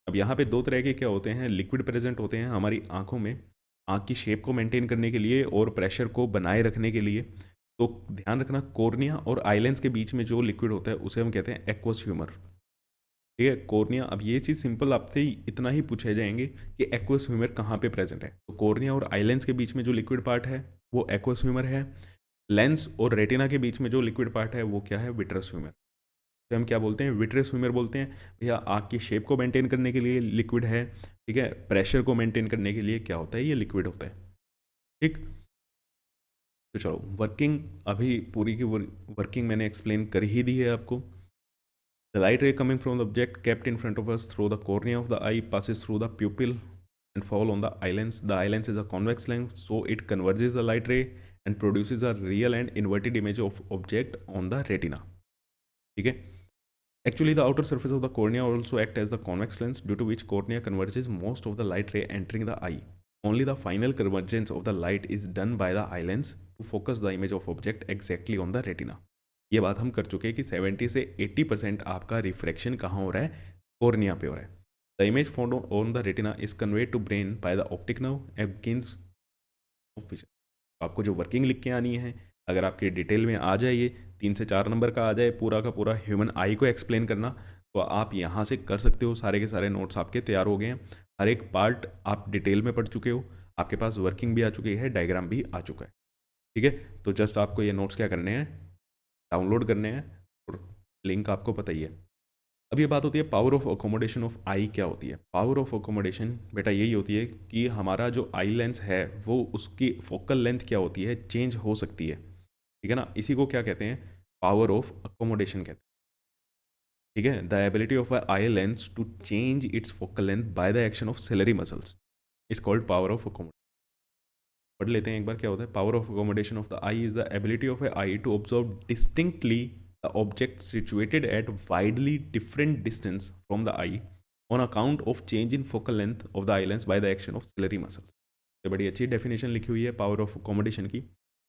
अब यहाँ पे दो तरह के क्या होते हैं, लिक्विड प्रेजेंट होते हैं हमारी आंखों में, आंख की शेप को मेंटेन करने के लिए और प्रेशर को बनाए रखने के लिए। तो ध्यान रखना, कॉर्निया और आईलेंस के बीच में जो लिक्विड होता है उसे हम कहते हैं एक्वस ह्यूमर। ठीक है, कॉर्निया, अब ये चीज़ सिंपल आपसे इतना ही पूछे जाएंगे कि एक्वस ह्यूमर कहाँ पे प्रेजेंट है। तो कॉर्निया और आईलेंस के बीच में जो लिक्विड पार्ट है वो एक्वस ह्यूमर है। लेंस और रेटिना के बीच में जो लिक्विड पार्ट है वो क्या है? Vitreous humour. तो हम क्या बोलते हैं? विट्रस ह्यूमर बोलते हैं। भैया आँख की शेप को मेंटेन करने के लिए लिक्विड है, ठीक है, प्रेशर को मेंटेन करने के लिए क्या होता है? ये लिक्विड होता है। ठीक, तो चलो वर्किंग, अभी पूरी की वर्किंग मैंने एक्सप्लेन कर ही दी है आपको। The light ray coming from the object kept in front of us through the cornea of the eye passes through the pupil and fall on the eye lens. The eye lens is a convex lens, so it converges the light ray and produces a real and inverted image of object on the retina. ठीक है, actually the outer surface of the cornea also act as the convex lens, due to which cornea converges most of the light ray entering the eye. Only the final convergence of the light is done by the eye lens to focus the image of object exactly on the retina. ये बात हम कर चुके हैं कि 70 से 80% आपका refraction कहाँ हो रहा है? कॉर्निया पे हो रहा है। The image found on the retina is conveyed to brain by the optic nerve and gains of vision. आपको जो वर्किंग लिख के आनी है, अगर आपके डिटेल में आ जाए, ये 3 से 4 नंबर का आ जाए पूरा का पूरा ह्यूमन आई को एक्सप्लेन करना, तो आप यहाँ से कर सकते हो। सारे के सारे नोट्स आपके तैयार हो गए हैं, हर एक पार्ट आप डिटेल में पढ़ चुके हो, आपके पास वर्किंग भी आ चुकी है, डायग्राम भी आ चुका है। ठीक है, तो जस्ट आपको ये नोट्स क्या करने हैं? डाउनलोड करने हैं, और लिंक आपको पता ही है। अब ये बात होती है पावर ऑफ अकोमोडेशन ऑफ आई क्या होती है? पावर ऑफ अकोमोडेशन बेटा यही होती है कि हमारा जो आई लेंस है वो उसकी फोकल लेंथ क्या होती है? चेंज हो सकती है। ठीक है ना, इसी को क्या कहते हैं? पावर ऑफ अकोमोडेशन कहते हैं। ठीक है, the ability of eye lens to change its focal length by the action of ciliary muscles is called power of accommodation. पढ़ लेते हैं एक बार क्या होता है। Power of accommodation of the eye is the ability of a eye to observe distinctly the object situated at widely different distance from the eye on account of change in focal length of the eye lens bye the action of ciliary muscle. तो बड़ी अच्छी definition लिखी हुई है power of accommodation की।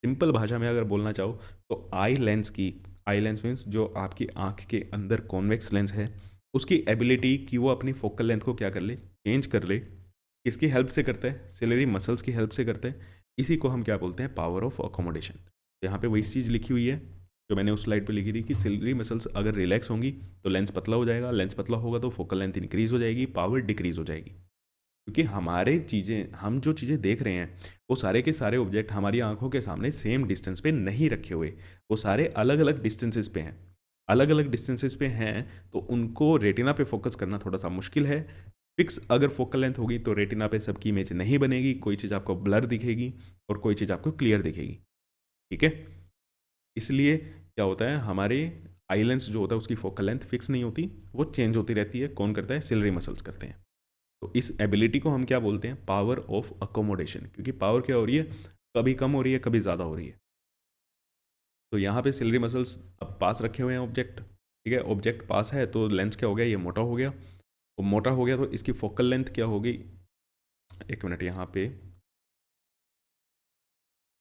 Simple भाषा में अगर बोलना चाहो तो आई लेंस मीन्स जो आपकी आँख के अंदर कॉन्वेक्स लेंस है, उसकी एबिलिटी कि वो अपनी फोकल लेंथ को क्या कर ले? चेंज कर ले। किसकी हेल्प से करता है? सिलरी मसल्स की हेल्प से करता है। इसी को हम क्या बोलते हैं? Power of accommodation. यहाँ पे वही चीज़ लिखी हुई है जो मैंने उस स्लाइड पे लिखी थी कि सिलरी मसल्स अगर रिलैक्स होंगी तो लेंस पतला हो जाएगा, लेंस पतला होगा तो फोकल लेंथ इंक्रीज हो जाएगी, पावर डिक्रीज हो जाएगी। क्योंकि हम जो चीज़ें देख रहे हैं वो सारे के सारे ऑब्जेक्ट हमारी आंखों के सामने सेम डिस्टेंस पे नहीं रखे हुए, वो सारे अलग अलग डिस्टेंसेस पे हैं। अलग अलग डिस्टेंसेस पे हैं तो उनको रेटिना पे फोकस करना थोड़ा सा मुश्किल है। फिक्स अगर फोकल लेंथ होगी तो रेटिना पे सबकी इमेज नहीं बनेगी, कोई चीज़ आपको ब्लर दिखेगी और कोई चीज़ आपको क्लियर दिखेगी। ठीक है, इसलिए क्या होता है, हमारे आई लेंस जो होता है उसकी फोकल लेंथ फिक्स नहीं होती, वो चेंज होती रहती है। कौन करता है? सिलरी मसल्स करते हैं। तो इस एबिलिटी को हम क्या बोलते हैं? Power of accommodation. क्योंकि पावर क्या हो रही है? कभी कम हो रही है, कभी ज़्यादा हो रही है। तो यहाँ पे सिलरी मसल्स अब पास रखे हुए हैं ऑब्जेक्ट, ठीक है, ऑब्जेक्ट पास है तो लेंस क्या हो गया, ये मोटा हो गया, और मोटा हो गया तो इसकी फोकल लेंथ क्या होगी, एक मिनट यहाँ पे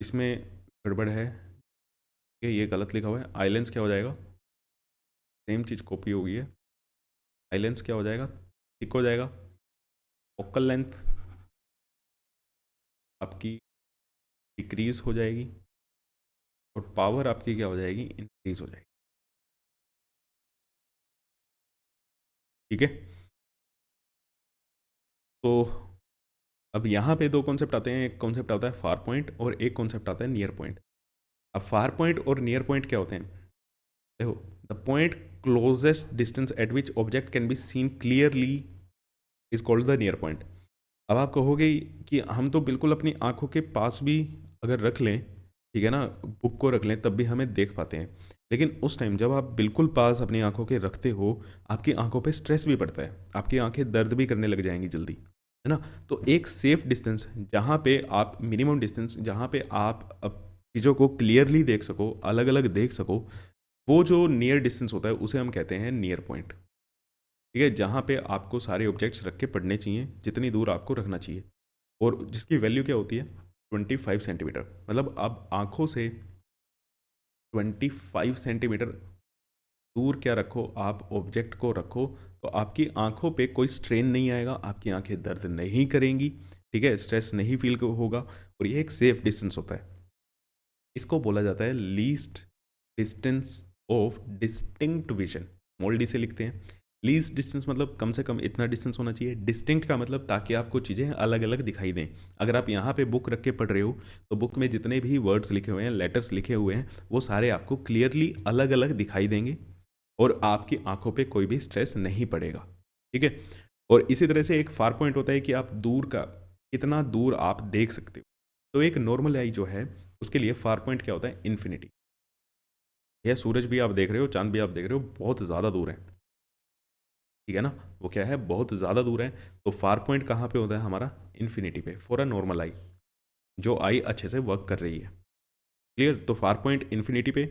इसमें गड़बड़ है, ये गलत लिखा हुआ है, आई लेंस क्या हो जाएगा, सेम चीज़ कॉपी हो गई है, आई लेंस क्या हो जाएगा, थिक हो जाएगा, फोकल लेंथ आपकी डिक्रीज हो जाएगी, और पावर आपकी क्या हो जाएगी, इंक्रीज हो जाएगी, ठीक है। तो अब यहाँ पे दो कॉन्सेप्ट आते हैं, एक कॉन्सेप्ट आता है फार पॉइंट और एक कॉन्सेप्ट आता है नियर पॉइंट। अब फार पॉइंट और नियर पॉइंट क्या होते हैं, देखो, the point closest distance eight which object can be seen clearly is called the near point. अब आप कहोगे कि हम तो बिल्कुल अपनी आंखों के पास भी अगर रख लें, ठीक है ना, बुक को रख लें तब भी हमें देख पाते हैं, लेकिन उस टाइम जब आप बिल्कुल पास अपनी आंखों के रखते हो, आपकी आंखों पे स्ट्रेस भी पड़ता है, आपकी आंखें दर्द भी करने लग जाएंगी जल्दी, है ना। तो एक सेफ डिस्टेंस जहाँ पे आप, मिनिमम डिस्टेंस जहाँ पे आप अब चीज़ों को क्लियरली देख सको, अलग अलग देख सको, वो जो नियर डिस्टेंस होता है उसे हम कहते हैं नियर पॉइंट, ठीक है, जहाँ पे आपको सारे ऑब्जेक्ट्स रख के पढ़ने चाहिए, जितनी दूर आपको रखना चाहिए, और जिसकी वैल्यू क्या होती है, 25 सेंटीमीटर, मतलब आप आँखों से 25 सेंटीमीटर दूर क्या रखो, आप ऑब्जेक्ट को रखो, तो आपकी आंखों पे कोई स्ट्रेन नहीं आएगा, आपकी आंखें दर्द नहीं करेंगी, ठीक है, स्ट्रेस नहीं फील होगा, और ये एक सेफ डिस्टेंस होता है। इसको बोला जाता है least distance of distinct vision, small D से लिखते हैं। लीस्ट डिस्टेंस मतलब कम से कम इतना डिस्टेंस होना चाहिए, डिस्टिंक्ट का मतलब ताकि आपको चीज़ें अलग अलग दिखाई दें। अगर आप यहाँ पे बुक रख के पढ़ रहे हो तो बुक में जितने भी वर्ड्स लिखे हुए हैं, लेटर्स लिखे हुए हैं, वो सारे आपको क्लियरली अलग अलग दिखाई देंगे, और आपकी आंखों पे कोई भी स्ट्रेस नहीं पड़ेगा, ठीक है। और इसी तरह से एक फार पॉइंट होता है कि आप दूर का, कितना दूर आप देख सकते हो। तो एक नॉर्मल आई जो है उसके लिए फार पॉइंट क्या होता है, इन्फिनिटी। यह सूरज भी आप देख रहे हो, चांद भी आप देख रहे हो, बहुत ज़्यादा दूर है, ठीक है ना, वो क्या है, बहुत ज़्यादा दूर है। तो फार पॉइंट कहाँ पे होता है हमारा, इन्फिनिटी पे, फॉर अ नॉर्मल आई, जो आई अच्छे से वर्क कर रही है, क्लियर। तो फार पॉइंट इन्फिनिटी पे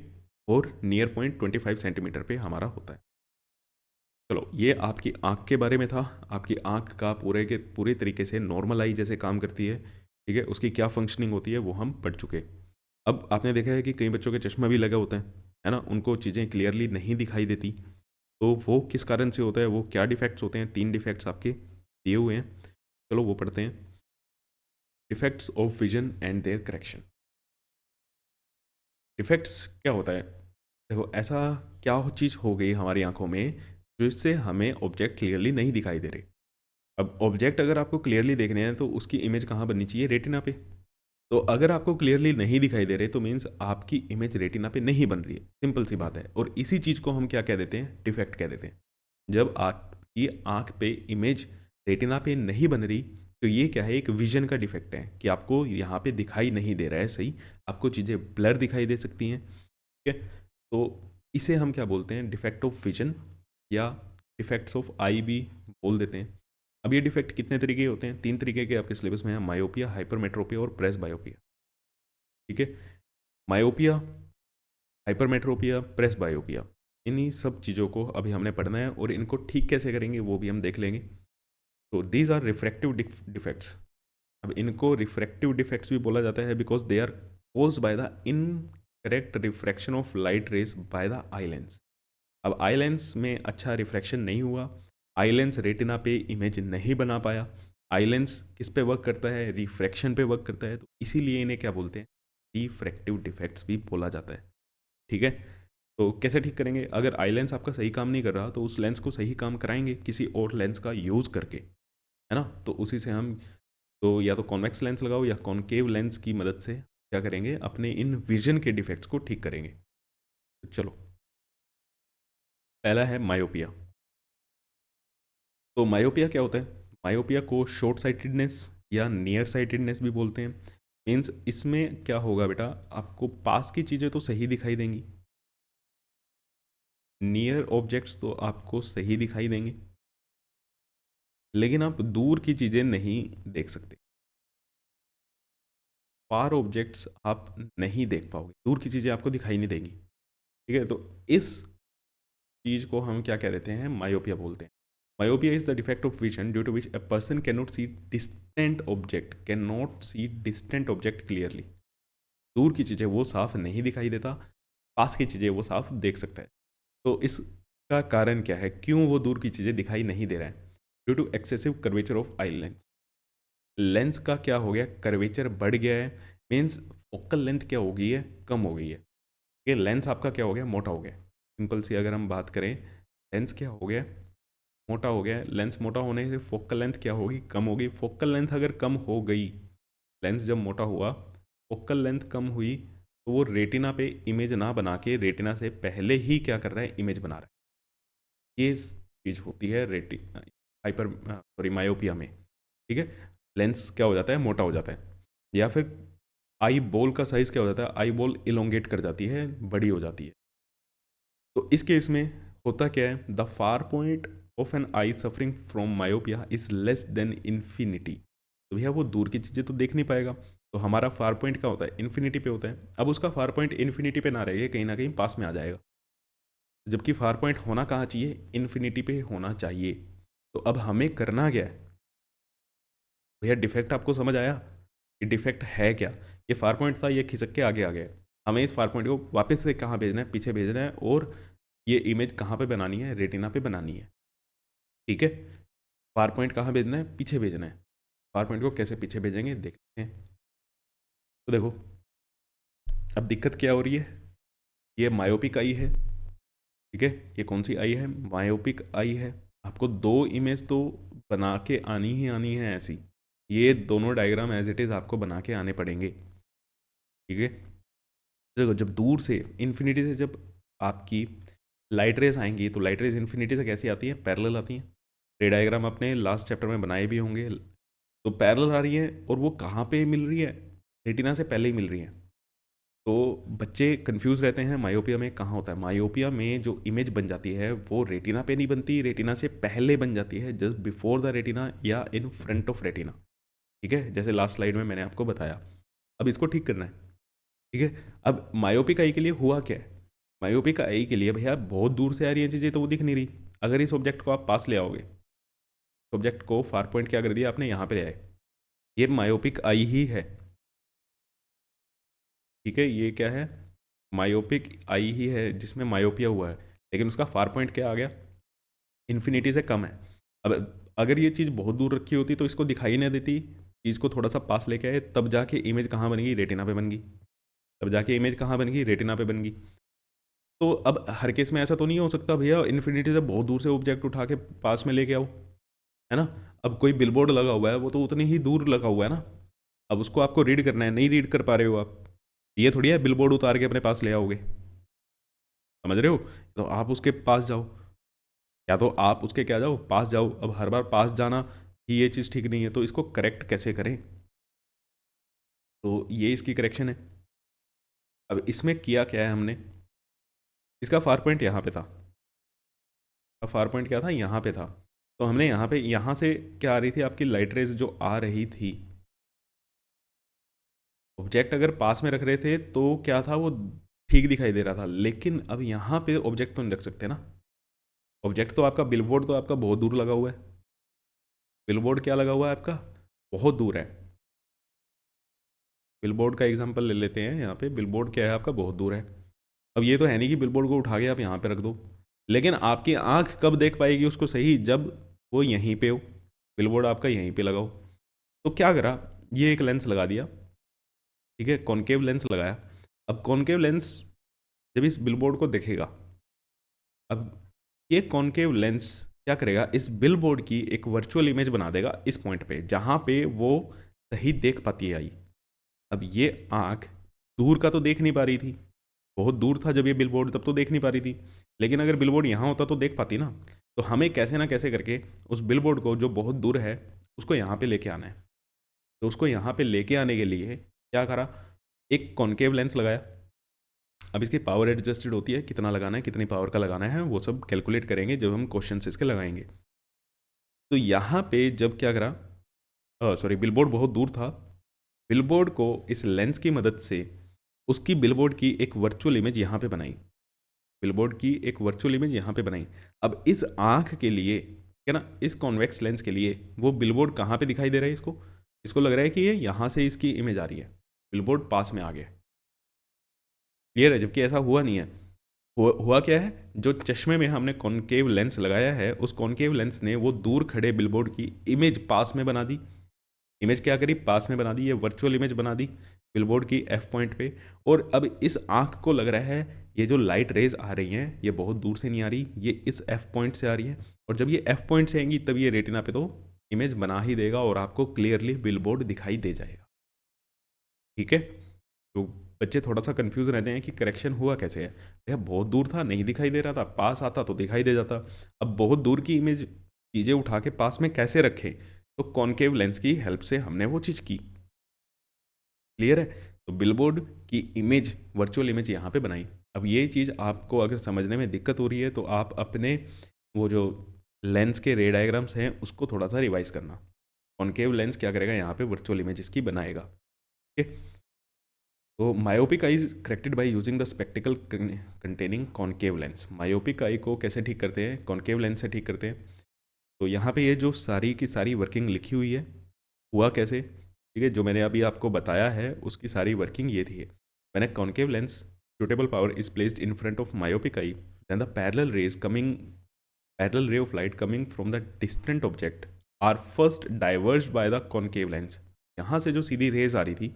और नियर पॉइंट 25 सेंटीमीटर पे हमारा होता है। चलो, ये आपकी आँख के बारे में था। आपकी आँख का पूरे के पूरे तरीके से नॉर्मल आई जैसे काम करती है, ठीक है, उसकी क्या फंक्शनिंग होती है वो हम पढ़ चुके। अब आपने देखा है कि कई बच्चों के चश्मा भी लगा होता है ना, उनको चीज़ें क्लियरली नहीं दिखाई देती, तो वो किस कारण से होता है, वो क्या डिफेक्ट्स होते हैं, 3 डिफेक्ट्स आपके दिए हुए हैं, चलो वो पढ़ते हैं। Defects of vision and their correction. Defects क्या होता है, देखो, ऐसा क्या चीज़ हो गई हमारी आंखों में जिससे हमें ऑब्जेक्ट क्लियरली नहीं दिखाई दे रहे। अब ऑब्जेक्ट अगर आपको क्लियरली देखने हैं तो उसकी इमेज कहाँ बननी चाहिए, रेटिना पे। तो अगर आपको क्लियरली नहीं दिखाई दे रहे तो मीन्स आपकी इमेज रेटिना पे नहीं बन रही है, सिंपल सी बात है। और इसी चीज़ को हम क्या कह देते हैं, डिफेक्ट कह देते हैं। जब आपकी आँख पे इमेज रेटिना पे नहीं बन रही तो ये क्या है, एक विजन का डिफेक्ट है कि आपको यहाँ पे दिखाई नहीं दे रहा है सही, आपको चीज़ें ब्लर दिखाई दे सकती हैं, ठीक है। तो इसे हम क्या बोलते हैं, डिफेक्ट ऑफ विजन, या डिफेक्ट्स ऑफ आई भी बोल देते हैं। अब ये डिफेक्ट कितने तरीके के होते हैं, 3 तरीके के आपके सिलेबस में है, मायोपिया, हाइपरमेट्रोपिया और प्रेस बायोपिया, ठीक है। मायोपिया, हाइपरमेट्रोपिया, प्रेस बायोपिया, इन्हीं सब चीज़ों को अभी हमने पढ़ना है, और इनको ठीक कैसे करेंगे वो भी हम देख लेंगे। तो दीज आर रिफ्रैक्टिव डिफेक्ट्स। अब इनको रिफ्रैक्टिव डिफेक्ट्स भी बोला जाता है because they are caused by the incorrect refraction of light rays by the eye lens. अब आई लेंस में अच्छा रिफ्रैक्शन नहीं हुआ, आई लेंस रेटिना पे इमेज नहीं बना पाया, आई लेंस किस पे वर्क करता है, रिफ्रैक्शन पे वर्क करता है, तो इसीलिए इन्हें क्या बोलते हैं, रिफ्रैक्टिव डिफेक्ट्स भी बोला जाता है, ठीक है। तो कैसे ठीक करेंगे, अगर आई लेंस आपका सही काम नहीं कर रहा तो उस लेंस को सही काम कराएंगे किसी और लेंस का यूज़ करके, है ना। तो उसी से हम, तो या तो कॉन्वेक्स लेंस लगाओ या कॉनकेव लेंस की मदद से क्या करेंगे, अपने इन विजन के डिफेक्ट्स को ठीक करेंगे। तो चलो, पहला है मायोपिया। तो मायोपिया क्या होता है, मायोपिया को शॉर्ट साइटेडनेस या नियर साइटेडनेस भी बोलते हैं। मीन्स इसमें क्या होगा बेटा, आपको पास की चीज़ें तो सही दिखाई देंगी, नियर ऑब्जेक्ट्स तो आपको सही दिखाई देंगे, लेकिन आप दूर की चीज़ें नहीं देख सकते। फार ऑब्जेक्ट्स आप नहीं देख पाओगे, दूर की चीज़ें आपको दिखाई नहीं देंगी। ठीक है, तो इस चीज़ को हम क्या कह देते हैं, मायोपिया बोलते हैं। Myopia is the defect of vision due to which a person can not see distant object clearly. दूर की चीज़ें वो साफ नहीं दिखाई देता, पास की चीज़ें वो साफ देख सकता है। तो इसका कारण क्या है, क्यों वो दूर की चीज़ें दिखाई नहीं दे रहा है? Due to excessive curvature of eye lens. Lens का क्या हो गया, कर्वेचर बढ़ गया है, मीन्स फोकल लेंथ क्या हो गई है, कम हो गई है। ये लेंस आपका क्या हो गया, मोटा हो गया। सिंपल सी अगर हम बात करें, लेंस क्या हो गया, मोटा हो गया। लेंस मोटा होने से फोकल लेंथ क्या होगी, कम होगी। फोकल लेंथ अगर कम हो गई, लेंस जब मोटा हुआ, फोकल लेंथ कम हुई, तो वो रेटिना पे इमेज ना बना के रेटिना से पहले ही क्या कर रहा है, इमेज बना रहा है। ये चीज़ होती है मायोपिया में। ठीक है, लेंस क्या हो जाता है, मोटा हो जाता है। या फिर आई बॉल का साइज़ क्या हो जाता है, आई बॉल इलोंगेट कर जाती है, बड़ी हो जाती है। तो इस केस में होता क्या है, the far point of an eye suffering from myopia is less than infinity. तो भैया वो दूर की चीज़ें तो देख नहीं पाएगा, तो हमारा फार पॉइंट क्या होता है, इन्फिनिटी पे होता है। अब उसका फार पॉइंट इन्फिनिटी पे ना रहे, कहीं ना कहीं पास में आ जाएगा, जबकि फार पॉइंट होना कहाँ चाहिए, इन्फिनिटी पे होना चाहिए। तो अब हमें करना क्या है भैया, डिफेक्ट आपको समझ आया, ये डिफेक्ट है क्या? ये फार पॉइंट था, ये खिसक के आगे आ गया। हमें इस फार पॉइंट को वापस से कहाँ भेजना है, पीछे भेजना है, और ये इमेज कहाँ पे बनानी है, रेटिना पे बनानी है। ठीक है, फार पॉइंट कहाँ भेजना है, पीछे भेजना है। फार पॉइंट को कैसे पीछे भेजेंगे देखते हैं। तो देखो, अब दिक्कत क्या हो रही है, ये मायोपिक आई है। ठीक है, ये कौन सी आई है, मायोपिक आई है। आपको दो इमेज तो बना के आनी ही आनी है ऐसी। ये दोनों डायग्राम एज इट इज़ आपको बना के आने पड़ेंगे। ठीक है, देखो जब दूर से इन्फिनिटी से जब आपकी लाइट रेज आएंगी, तो लाइट रेज इन्फिनिटी से कैसी आती है, पैरेलल आती हैं। रे डायग्राम अपने लास्ट चैप्टर में बनाए भी होंगे। तो पैरेलल आ रही है, और वो कहाँ पे मिल रही है, रेटिना से पहले ही मिल रही है। तो बच्चे कंफ्यूज रहते हैं, मायोपिया में कहाँ होता है। मायोपिया में जो इमेज बन जाती है वो रेटिना पे नहीं बनती, रेटिना से पहले बन जाती है, जस्ट बिफोर द रेटिना या इन फ्रंट ऑफ रेटिना। ठीक है, जैसे लास्ट स्लाइड में मैंने आपको बताया। अब इसको ठीक करना है। ठीक है, अब मायोपिक आई के लिए हुआ क्या है, मायोपिक आई के लिए भैया बहुत दूर से आ रही है चीज़ें, तो वो दिख नहीं रही। अगर इस ऑब्जेक्ट को आप पास ले आओगे, ऑब्जेक्ट को फार पॉइंट क्या कर दिया आपने, यहाँ पे ले आए, ये मायोपिक आई ही है। ठीक है, ये क्या है, मायोपिक आई ही है, जिसमें मायोपिया हुआ है, लेकिन उसका फार पॉइंट क्या आ गया, इन्फिनिटी से कम है। अब अगर ये चीज़ बहुत दूर रखी होती तो इसको दिखाई नहीं देती, चीज़ को थोड़ा सा पास लेके आए, तब जाके इमेज कहाँ बन गई, रेटिना पे बन गई। तब जाके इमेज कहाँ बन गई, रेटिना पे बन गई। तो अब हर केस में ऐसा तो नहीं हो सकता भैया, इन्फिनिटी से बहुत दूर से ऑब्जेक्ट उठा के पास में लेके आओ, है ना। अब कोई बिलबोर्ड लगा हुआ है, वो तो उतनी ही दूर लगा हुआ है ना। अब उसको आपको रीड करना है, नहीं रीड कर पा रहे हो आप, ये थोड़ी है बिलबोर्ड उतार के अपने पास ले आओगे, समझ रहे हो। तो आप उसके पास जाओ, या तो आप उसके क्या जाओ, पास जाओ। अब हर बार पास जाना ही ये चीज़ ठीक नहीं है, तो इसको करेक्ट कैसे करें, तो ये इसकी करेक्शन है। अब इसमें किया क्या है हमने, इसका फार पॉइंट यहाँ पे था, अब फार पॉइंट क्या था, यहाँ पे था। तो हमने यहाँ पे, यहाँ से क्या आ रही थी आपकी लाइट रेज जो आ रही थी, ऑब्जेक्ट अगर पास में रख रहे थे तो क्या था, वो ठीक दिखाई दे रहा था। लेकिन अब यहाँ पे ऑब्जेक्ट तो नहीं रख सकते ना, ऑब्जेक्ट तो आपका बिलबोर्ड तो आपका बहुत दूर लगा हुआ है। बिलबोर्ड क्या लगा हुआ है आपका, बहुत दूर है। बिलबोर्ड का एग्जांपल ले लेते हैं, यहाँ पे बिलबोर्ड क्या है आपका, बहुत दूर है। अब ये तो है नहीं कि बिलबोर्ड को उठा के आप यहाँ पे रख दो, लेकिन आपकी आंख कब देख पाएगी उसको सही, जब वो यहीं पे हो, बिलबोर्ड आपका यहीं पे लगाओ। तो क्या करा, ये एक लेंस लगा दिया। ठीक है, कॉनकेव लेंस लगाया। अब कॉनकेव लेंस जब इस बिलबोर्ड को देखेगा, अब ये कॉनकेव लेंस क्या करेगा, इस बिलबोर्ड की एक वर्चुअल इमेज बना देगा इस पॉइंट पे, जहाँ पे वो सही देख पाती है आई। अब ये आंख दूर का तो देख नहीं पा रही थी, बहुत दूर था जब ये बिलबोर्ड, तब तो देख नहीं पा रही थी। लेकिन अगर बिलबोर्ड यहाँ होता तो देख पाती ना। तो हमें कैसे ना कैसे करके उस बिलबोर्ड को जो बहुत दूर है, उसको यहाँ पे लेके आना है। तो उसको यहाँ पे लेके आने के लिए क्या करा, एक कॉनकेव लेंस लगाया। अब इसकी पावर एडजस्टेड होती है, कितना लगाना है, कितनी पावर का लगाना है, वो सब कैलकुलेट करेंगे जब हम क्वेश्चन इसके लगाएंगे। तो यहाँ पे जब क्या करा, सॉरी, बिलबोर्ड बहुत दूर था, बिलबोर्ड को इस लेंस की मदद से उसकी बिलबोर्ड की एक वर्चुअल इमेज यहाँ पे बनाई, बिलबोर्ड की एक वर्चुअल इमेज यहाँ पे बनाई। अब इस आँख के लिए, क्या ना, इस कॉन्वेक्स लेंस के लिए वो बिलबोर्ड कहाँ पे दिखाई दे रहा है इसको, इसको लग रहा है कि ये यहाँ से इसकी इमेज आ रही है, बिलबोर्ड पास में आ गया। क्लियर है? जबकि ऐसा हुआ नहीं है। हुआ क्या है, जो चश्मे में हमने कॉनकेव लेंस लगाया है उस कॉनकेव लेंस ने वो दूर खड़े बिलबोर्ड की इमेज पास में बना दी। इमेज क्या करी, पास में बना दी, ये वर्चुअल इमेज बना दी बिलबोर्ड की एफ पॉइंट पे। और अब इस आंख को लग रहा है ये जो लाइट रेज आ रही हैं ये बहुत दूर से नहीं आ रही, ये इस एफ पॉइंट से आ रही है, और जब ये एफ पॉइंट से आएंगी तब ये रेटिना पे तो इमेज बना ही देगा और आपको क्लियरली बिलबोर्ड दिखाई दे जाएगा। ठीक है? तो बच्चे थोड़ा सा कंफ्यूज रहते हैं कि करेक्शन हुआ कैसे है। भैया बहुत दूर था, नहीं दिखाई दे रहा था, पास आता तो दिखाई दे जाता। अब बहुत दूर की इमेज चीज़ें उठा के पास में कैसे रखें, तो कॉनकेव लेंस की हेल्प से हमने वो चीज़ की। क्लियर है? तो बिलबोर्ड की इमेज, वर्चुअल इमेज यहाँ पे बनाई। अब ये चीज़ आपको अगर समझने में दिक्कत हो रही है तो आप अपने वो जो लेंस के रे डायग्राम्स हैं उसको थोड़ा सा रिवाइज करना। कॉनकेव लेंस क्या करेगा, यहाँ पे वर्चुअल इमेज इसकी बनाएगा। ठीक है? तो myopic I is corrected by using the spectacled containing concave lens. Myopic eye को कैसे ठीक करते हैं, कॉनकेव लेंस से ठीक करते हैं। तो यहाँ पे ये जो सारी की सारी वर्किंग लिखी हुई है, हुआ कैसे, ठीक है, जो मैंने अभी आपको बताया है उसकी सारी वर्किंग ये थी। मैंने concave lens suitable power is placed in front of myopic eye, then the parallel ray of light coming from the distant object are first diverged by the concave lens. यहाँ से जो सीधी रेज आ रही थी,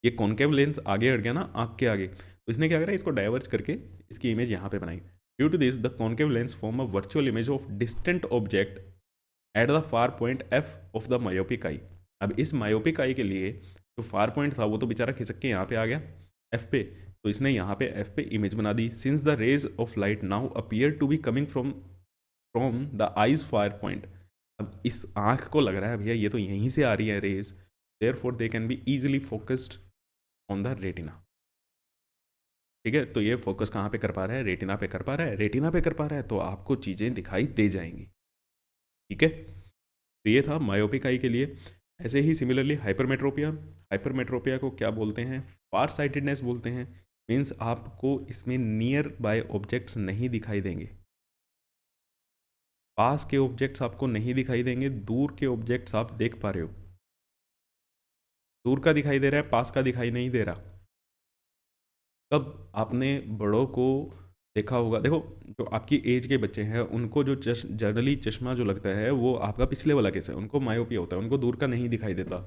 ये concave lens आगे हट गया ना आँख के आगे, तो इसने क्या करा, इसको डाइवर्ज करके इसकी इमेज यहाँ पे बनाई। Due to this the concave lens form a virtual image of distant object at the far point F of the myopic eye. अब इस मायोपिक आई के लिए जो फार पॉइंट था वो तो बेचारा खिसक के यहाँ पे आ गया एफ पे, तो इसने यहाँ पे एफ पे इमेज बना दी। Since the rays of light now appear to be coming from the eye's far point, अब इस आँख को लग रहा है भैया ये तो यहीं से आ रही है rays, therefore they can be easily focused on the retina. ठीक है? तो ये फोकस कहाँ पे कर पा रहा है, रेटिना पे कर पा रहा है, रेटिना पे कर पा रहा है तो आपको चीज़ें दिखाई दे जाएंगी। ठीक है? तो ये था मायोपिक आई के लिए। ऐसे ही सिमिलरली हाइपरमेट्रोपिया, हाइपरमेट्रोपिया को क्या बोलते हैं, फार साइटेडनेस बोलते हैं। मीन्स आपको इसमें नियर बाय ऑब्जेक्ट्स नहीं दिखाई देंगे, पास के ऑब्जेक्ट्स आपको नहीं दिखाई देंगे, दूर के ऑब्जेक्ट्स आप देख पा रहे हो, दूर का दिखाई दे रहा है, पास का दिखाई नहीं दे रहा। कब आपने बड़ों को देखा होगा, देखो जो आपकी एज के बच्चे हैं उनको जो जनरली चश्मा जो लगता है वो आपका पिछले वाला केस है, उनको मायोपिया होता है, उनको दूर का नहीं दिखाई देता।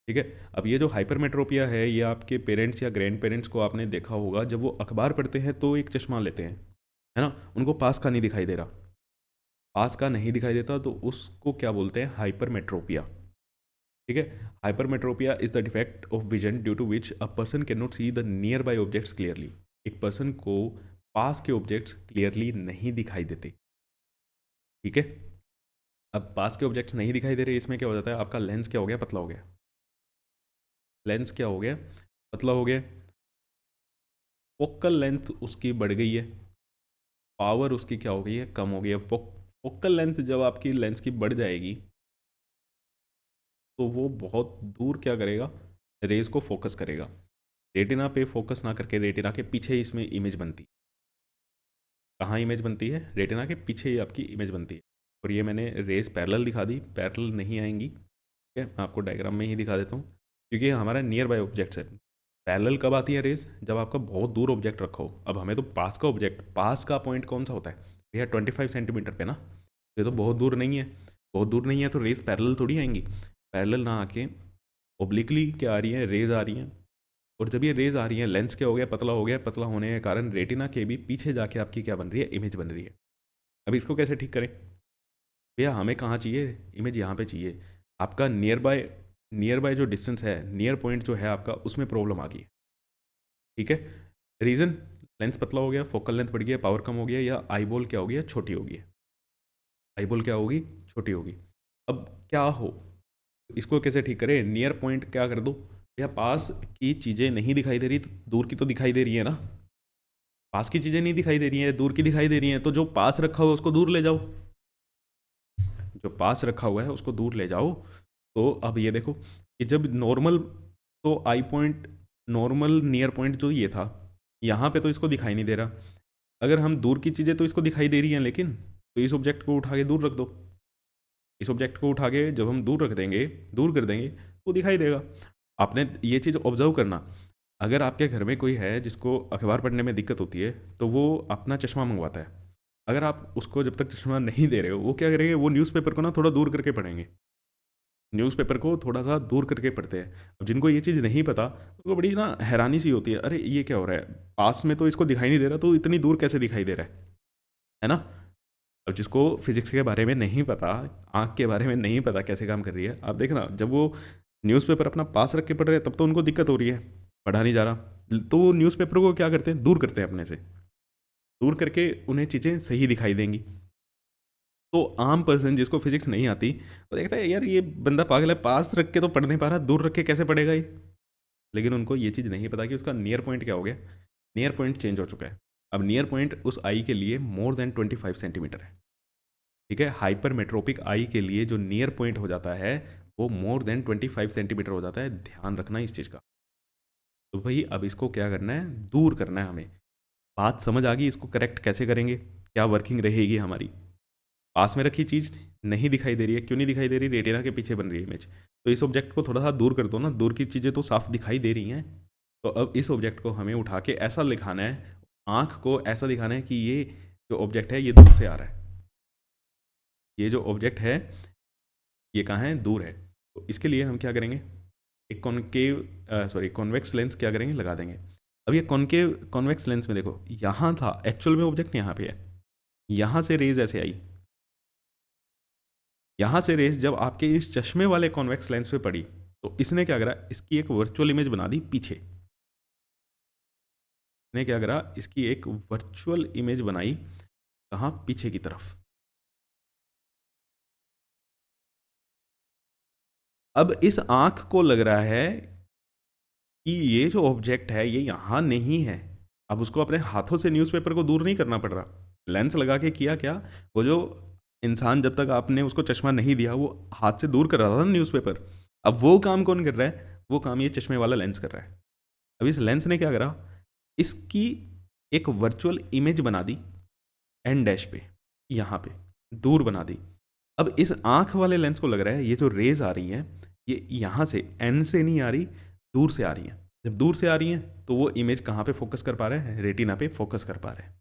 ठीक है? अब ये जो हाइपरमेट्रोपिया है ये आपके पेरेंट्स या ग्रैंड पेरेंट्स को आपने देखा होगा, जब वो अखबार पढ़ते हैं तो एक चश्मा लेते हैं, है ना, उनको पास का नहीं दिखाई दे रहा, पास का नहीं दिखाई देता तो उसको क्या बोलते हैं, हाइपरमेट्रोपिया। ठीक है? Hypermetropia is the defect of vision due to which a person can not see the nearby objects clearly. एक पर्सन को पास के ऑब्जेक्ट्स क्लियरली नहीं दिखाई देते। ठीक है? अब पास के ऑब्जेक्ट्स नहीं दिखाई दे रहे, इसमें क्या हो जाता है, आपका लेंस क्या हो गया, पतला हो गया, लेंस क्या हो गया, पतला हो गया, फोकल लेंथ उसकी बढ़ गई है, पावर उसकी क्या हो गई है, कम हो गई है। फोकल लेंथ जब आपकी लेंस की बढ़ जाएगी तो वो बहुत दूर क्या करेगा, रेज को फोकस करेगा, रेटिना पे फोकस ना करके रेटिना के पीछे ही इसमें इमेज बनती है। कहाँ इमेज बनती है, रेटिना के पीछे ही आपकी इमेज बनती है। और ये मैंने रेज पैरेलल दिखा दी, पैरेलल नहीं आएंगी। ठीक है? मैं आपको डायग्राम में ही दिखा देता हूँ, क्योंकि हमारा नियर बाय ऑब्जेक्ट्स है। पैरेलल कब आती है रेज, जब आपका बहुत दूर ऑब्जेक्ट रखा हो। अब हमें तो पास का ऑब्जेक्ट, पास का पॉइंट कौन सा होता है भैया, 25 सेंटीमीटर पे ना, ये तो बहुत दूर नहीं है, बहुत दूर नहीं है तो रेज पैरेलल थोड़ी आएंगी, पैरेलल ना आके ओब्लिकली क्या आ रही है, रेज आ रही हैं। और जब ये रेज आ रही है, लेंस क्या हो गया, पतला हो गया, पतला होने के कारण रेटिना के भी पीछे जाके आपकी क्या बन रही है, इमेज बन रही है। अब इसको कैसे ठीक करें भैया, हमें कहाँ चाहिए इमेज, यहाँ पे चाहिए। आपका नियर बाय जो डिस्टेंस है, नियर पॉइंट जो है आपका, उसमें प्रॉब्लम आ गई है। ठीक है? रीज़न, लेंस पतला हो गया, फोकल लेंथ बढ़ गया, पावर कम हो गया, या आईबॉल क्या हो गया, छोटी हो गई, आईबॉल क्या होगी, छोटी होगी। अब क्या हो, इसको कैसे ठीक करें, नियर पॉइंट क्या कर दो भैया, पास की चीज़ें नहीं दिखाई दे रही तो दूर की तो दिखाई दे रही है ना, पास की चीज़ें नहीं दिखाई दे रही हैं, दूर की दिखाई दे रही हैं, तो जो पास रखा हुआ है उसको दूर ले जाओ, जो पास रखा हुआ है उसको दूर ले जाओ। तो अब ये देखो कि जब नॉर्मल, तो I point normal near point जो ये था, यहाँ पे तो इसको दिखाई नहीं दे रहा। अगर हम दूर की चीज़ें तो इसको दिखाई दे रही हैं, लेकिन तो इस ऑब्जेक्ट को उठा के दूर रख दो, इस ऑब्जेक्ट को उठा के जब हम दूर रख देंगे, दूर कर देंगे, तो दिखाई देगा। आपने ये चीज़ ऑब्जर्व करना, अगर आपके घर में कोई है जिसको अखबार पढ़ने में दिक्कत होती है तो वो अपना चश्मा मंगवाता है। अगर आप उसको जब तक चश्मा नहीं दे रहे हो, वो क्या करेंगे, वो न्यूज़पेपर को ना थोड़ा दूर करके पढ़ेंगे, न्यूज़पेपर को थोड़ा सा दूर करके पढ़ते हैं। अब जिनको ये चीज़ नहीं पता, उनको बड़ी ना हैरानी सी होती है, अरे ये क्या हो रहा है, पास में तो इसको दिखाई नहीं दे रहा, तो इतनी दूर कैसे दिखाई दे रहा है ना। अब जिसको फिजिक्स के बारे में नहीं पता, आँख के बारे में नहीं पता कैसे काम कर रही है, आप देखना जब वो न्यूज़पेपर अपना पास रख के पढ़ रहे हैं तब तो उनको दिक्कत हो रही है, पढ़ा नहीं जा रहा, तो वो न्यूज़पेपर को क्या करते हैं, दूर करते हैं अपने से, दूर करके उन्हें चीज़ें सही दिखाई देंगी। तो आम पर्सन जिसको फिजिक्स नहीं आती, वो देखता है यार ये बंदा पागल है, पास रख के तो पढ़ नहीं पा रहा, दूर रख के कैसे पढ़ेगा ये। लेकिन उनको ये चीज़ नहीं पता कि उसका नियर पॉइंट क्या हो गया, नियर पॉइंट चेंज हो चुका है। अब नियर पॉइंट उस आई के लिए मोर देन 25 सेंटीमीटर है। ठीक है, हाइपरमेट्रोपिक आई के लिए जो नियर पॉइंट हो जाता है वो मोर देन 25 सेंटीमीटर हो जाता है। ध्यान रखना इस चीज़ का। तो भाई अब इसको क्या करना है, दूर करना है हमें। बात समझ आ गई, इसको करेक्ट कैसे करेंगे, क्या वर्किंग रहेगी हमारी। पास में रखी चीज़ नहीं दिखाई दे रही है, क्यों नहीं दिखाई दे रही, रेटिना के पीछे बन रही है इमेज, तो इस ऑब्जेक्ट को थोड़ा सा दूर कर दो ना, दूर की चीज़ें तो साफ दिखाई दे रही हैं। तो अब इस ऑब्जेक्ट को हमें उठा के ऐसा दिखाना है, आँख को ऐसा दिखाना है कि ये जो ऑब्जेक्ट है ये दूर से आ रहा है, ये जो ऑब्जेक्ट है ये कहाँ है, दूर है। तो इसके लिए हम क्या करेंगे, एक कॉन्वेक्स लेंस क्या करेंगे, लगा देंगे। अब ये कॉन्वेक्स लेंस में देखो, यहाँ था एक्चुअल में ऑब्जेक्ट, यहाँ पे है, यहाँ से रेज ऐसे आई, यहाँ से रेस जब आपके इस चश्मे वाले कॉन्वेक्स लेंस पे पड़ी, तो इसने क्या करा, इसकी एक वर्चुअल इमेज बना दी पीछे। इसने क्या करा, इसकी एक वर्चुअल इमेज बनाई, कहाँ, पीछे की तरफ। अब इस आंख को लग रहा है कि ये जो ऑब्जेक्ट है ये यहाँ नहीं है। अब उसको अपने हाथों से न्यूज़पेपर को दूर नहीं करना पड़ रहा, लेंस लगा के किया क्या, वो जो इंसान जब तक आपने उसको चश्मा नहीं दिया वो हाथ से दूर कर रहा था ना न्यूज़पेपर, अब वो काम कौन कर रहा है, वो काम ये चश्मे वाला लेंस कर रहा है। अब इस लेंस ने क्या करा, इसकी एक वर्चुअल इमेज बना दी एन डैश पे, यहाँ पे दूर बना दी। अब इस आंख वाले लेंस को लग रहा है ये जो रेज आ रही हैं ये यहाँ से एन से नहीं आ रही, दूर से आ रही हैं। जब दूर से आ रही हैं तो वो इमेज कहाँ पे फोकस कर पा रहे हैं, रेटिना पे फोकस कर पा रहे हैं।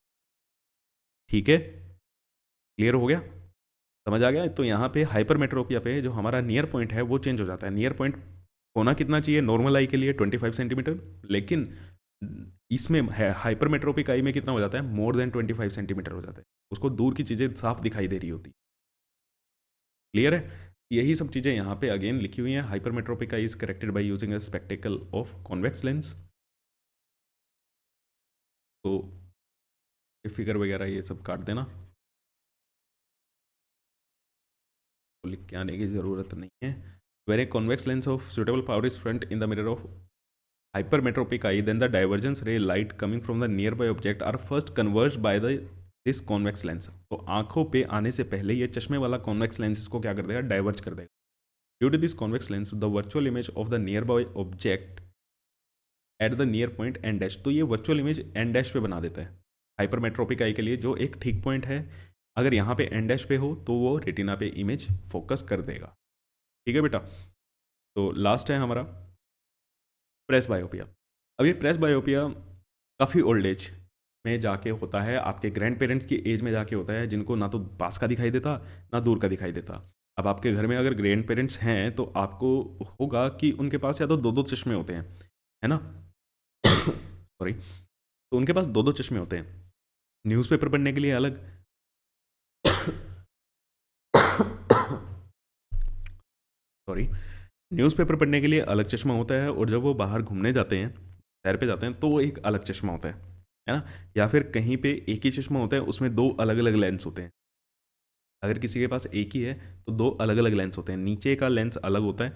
ठीक है, क्लियर हो गया, समझ आ गया। तो यहाँ पे हाइपरमेट्रोपिया पे जो हमारा नियर पॉइंट है वो चेंज हो जाता है। नियर पॉइंट होना कितना चाहिए, नॉर्मल आई के लिए 25 सेंटीमीटर, लेकिन इसमें हाइपरमेट्रोपिक आई में कितना हो जाता है, मोर देन 25 सेंटीमीटर हो जाता है। उसको दूर की चीज़ें साफ दिखाई दे रही होती। क्लियर है, यही सब चीज़ें यहाँ पे अगेन लिखी हुई हैं। Hypermetropic I is corrected by using a spectacle of convex lens. तो फिगर वगैरह ये सब काट देना, तो लिख के आने की ज़रूरत नहीं है। Where a convex lens of suitable power is front in the mirror of hypermetropic eye, then the divergence ray light coming from the nearby object are first converged by this convex lens। तो आंखों पे आने से पहले ये चश्मे वाला convex lens इसको क्या कर देगा, डाइवर्ज कर देगा। Due to this convex lens the virtual image of the nearby object at the near point N dash, तो ये वर्चुअल इमेज एन डैश पे बना देता है हाइपरमेट्रोपिक आई के लिए, जो एक ठीक पॉइंट है। अगर यहाँ पे एन डैश पे हो तो वो रेटिना पे इमेज फोकस कर देगा। ठीक है बेटा, तो लास्ट है हमारा प्रेस बायोपिया। अब ये प्रेस बायोपिया काफ़ी ओल्ड एज में जाके होता है, आपके ग्रैंड पेरेंट्स की एज में जाके होता है, जिनको ना तो पास का दिखाई देता ना दूर का दिखाई देता। अब आपके घर में अगर ग्रैंड पेरेंट्स हैं तो आपको होगा कि उनके पास या तो दो दो चश्मे होते हैं, है ना सॉरी, तो उनके पास दो दो चश्मे होते हैं, न्यूज़पेपर पढ़ने के लिए अलग सॉरी, न्यूज़पेपर पढ़ने के लिए अलग चश्मा होता है, और जब वो बाहर घूमने जाते हैं, सैर पे जाते हैं, तो वो एक अलग चश्मा होता है ना। या फिर कहीं पे एक ही चश्मा होता है, उसमें दो अलग अलग लेंस होते हैं। अगर किसी के पास एक ही है तो दो अलग अलग लेंस होते हैं, नीचे का लेंस अलग होता है,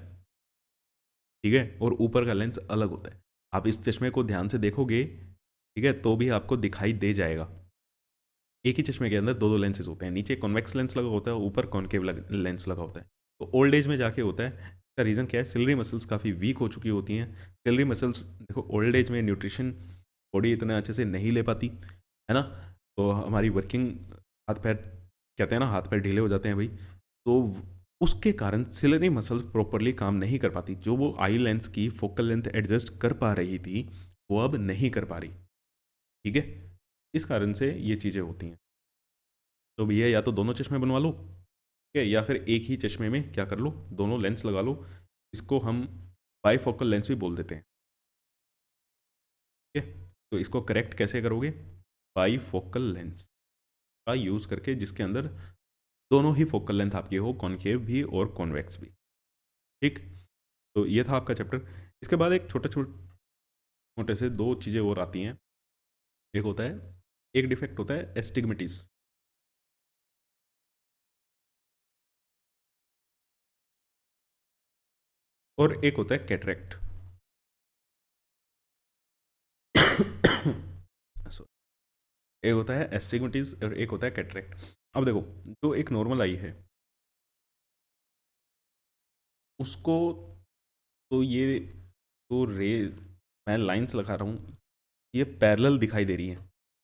ठीक है, और ऊपर का लेंस अलग होता है। आप इस चश्मे को ध्यान से देखोगे, ठीक है, तो भी आपको दिखाई दे जाएगा। एक ही चश्मे के अंदर दो दो लेंसेज होते हैं, नीचे कॉन्वेक्स लेंस लगा होता है, ऊपर कॉन्केव लेंस लगा होता है। तो ओल्ड एज में जाके होता है, इसका रीज़न क्या है, सिलरी मसल्स काफ़ी वीक हो चुकी होती हैं। सिलरी मसल्स देखो ओल्ड एज में न्यूट्रिशन बॉडी इतना अच्छे से नहीं ले पाती है ना, तो हमारी वर्किंग हाथ पैर, कहते हैं ना हाथ पैर ढीले हो जाते हैं भाई, तो उसके कारण सिलरी मसल्स प्रॉपरली काम नहीं कर पाती। जो वो आई लेंस की फोकल लेंथ एडजस्ट कर पा रही थी वो अब नहीं कर पा रही। ठीक है, इस कारण से ये चीज़ें होती हैं। तो भैया या तो दोनों चश्मे बनवा लो, ठीक है, या फिर एक ही चश्मे में क्या कर लो, दोनों लेंस लगा लो। इसको हम बाईफोकल लेंस भी बोल देते हैं। ठीक है, तो इसको करेक्ट कैसे करोगे, बाईफोकल लेंस का यूज़ करके जिसके अंदर दोनों ही फोकल लेंथ आपकी हो, कॉनकेव भी और कॉन्वेक्स भी। ठीक, तो ये था आपका चैप्टर। इसके बाद एक मोटे से दो चीज़ें और आती हैं। एक होता है, एक डिफेक्ट होता है एस्टिग्मेटिस, और एक होता है कैटरेक्ट। एक होता है एस्टिग्मेटिस और एक होता है कैटरेक्ट। अब देखो, जो एक नॉर्मल आई है उसको, तो ये तो रे मैं लाइंस लगा रहा हूँ, ये पैरेलल दिखाई दे रही है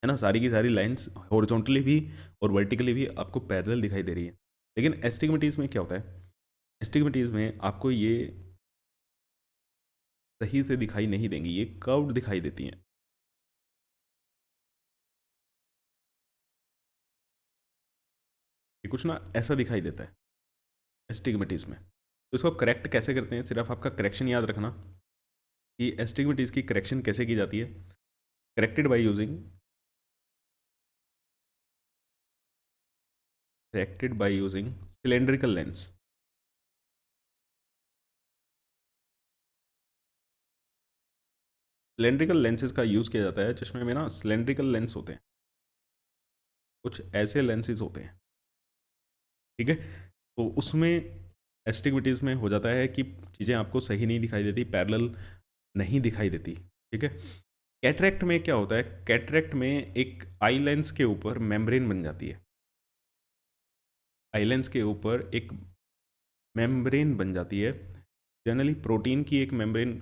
ना, सारी की सारी लाइंस हॉरिजॉन्टली भी और वर्टिकली भी आपको पैरेलल दिखाई दे रही है। लेकिन एस्टिग्मेटिस में क्या होता है, एस्टिग्मेटिस में आपको ये सही से दिखाई नहीं देंगी, ये कर्व्ड दिखाई देती हैं। ये कुछ ना ऐसा दिखाई देता है एस्टिग्मेटिस में। तो इसको करेक्ट कैसे करते हैं, सिर्फ आपका करेक्शन याद रखना कि एस्टिग्मेटिस की करेक्शन कैसे की जाती है। Corrected by using cylindrical lens. Cylindrical lenses का यूज़ किया जाता है चश्मे में ना, सिलेंड्रिकल लेंस होते हैं, कुछ ऐसे लेंसेज होते हैं। ठीक है, तो उसमें एस्टिग्मेटिस में हो जाता है कि चीज़ें आपको सही नहीं दिखाई देती, पैरेलल नहीं दिखाई देती। ठीक है, कैटरेक्ट में क्या होता है, कैटरेक्ट में एक आई लेंस के ऊपर मेम्ब्रेन बन जाती है, आई लेंस के ऊपर एक मेम्ब्रेन बन जाती है, जनरली प्रोटीन की एक मेम्ब्रेन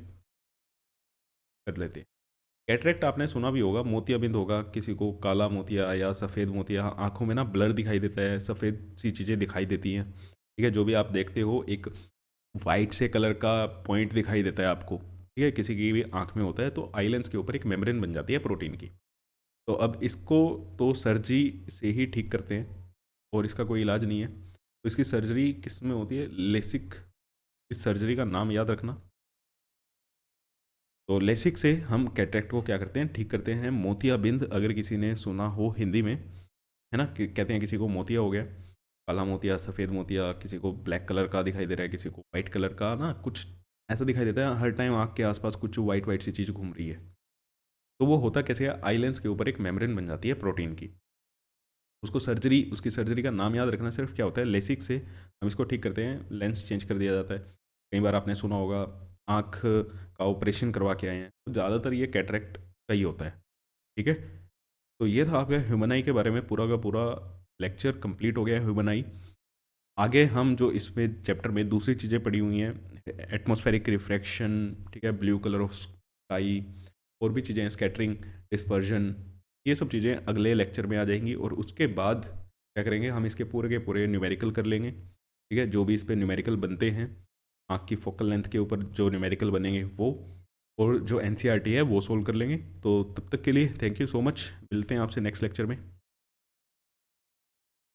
कर लेते हैं। कैटरेक्ट आपने सुना भी होगा, मोतियाबिंद होगा, किसी को काला मोतिया या सफ़ेद मोतिया, आंखों में ना ब्लर दिखाई देता है, सफ़ेद सी चीज़ें दिखाई देती हैं। ठीक है, जो भी आप देखते हो एक वाइट से कलर का पॉइंट दिखाई देता है आपको। ठीक है, किसी की भी आंख में होता है, तो आई लेंस के ऊपर एक मेम्ब्रेन बन जाती है प्रोटीन की। तो अब इसको तो सर्जरी से ही ठीक करते हैं और इसका कोई इलाज नहीं है। तो इसकी सर्जरी किस में होती है, लेसिक, इस सर्जरी का नाम याद रखना। तो लेसिक से हम कैटरेक्ट को क्या करते हैं, ठीक करते हैं। मोतियाबिंद अगर किसी ने सुना हो हिंदी में, है ना, कि कहते हैं किसी को मोतिया हो गया, काला मोतिया, सफ़ेद मोतिया, किसी को ब्लैक कलर का दिखाई दे रहा है, किसी को वाइट कलर का, ना कुछ ऐसा दिखाई देता है, हर टाइम आँख के आसपास कुछ वाइट वाइट सी चीज़ घूम रही है। तो वो होता कैसे है, आई लेंस के ऊपर एक मेम्ब्रेन बन जाती है प्रोटीन की। उसको सर्जरी, उसकी सर्जरी का नाम याद रखना सिर्फ, क्या होता है, लेसिक से हम इसको ठीक करते हैं, लेंस चेंज कर दिया जाता है। कई बार आपने सुना होगा आँख का ऑपरेशन करवा के आए हैं, तो ज़्यादातर ये कैटरेक्ट का ही होता है। ठीक है, तो ये था आपका ह्यूमन आई के बारे में पूरा का पूरा लेक्चर कंप्लीट हो गया है ह्यूमन आई। आगे हम जो इसमें चैप्टर में दूसरी चीज़ें पड़ी हुई हैं, एटमॉस्फेरिक रिफ्रैक्शन, ठीक है, ब्लू कलर ऑफ स्काई, और भी चीज़ें, स्कैटरिंग, डिस्पर्जन, ये सब चीज़ें अगले लेक्चर में आ जाएंगी। और उसके बाद क्या करेंगे, हम इसके पूरे के पूरे न्यूमेरिकल कर लेंगे। ठीक है, जो भी इस पर न्यूमेरिकल बनते हैं, आँख की फोकल लेंथ के ऊपर जो न्यूमेरिकल बनेंगे वो, और जो एनसीईआरटी है वो सोल्व कर लेंगे। तो तब तक के लिए थैंक यू सो मच, मिलते हैं आपसे नेक्स्ट लेक्चर में।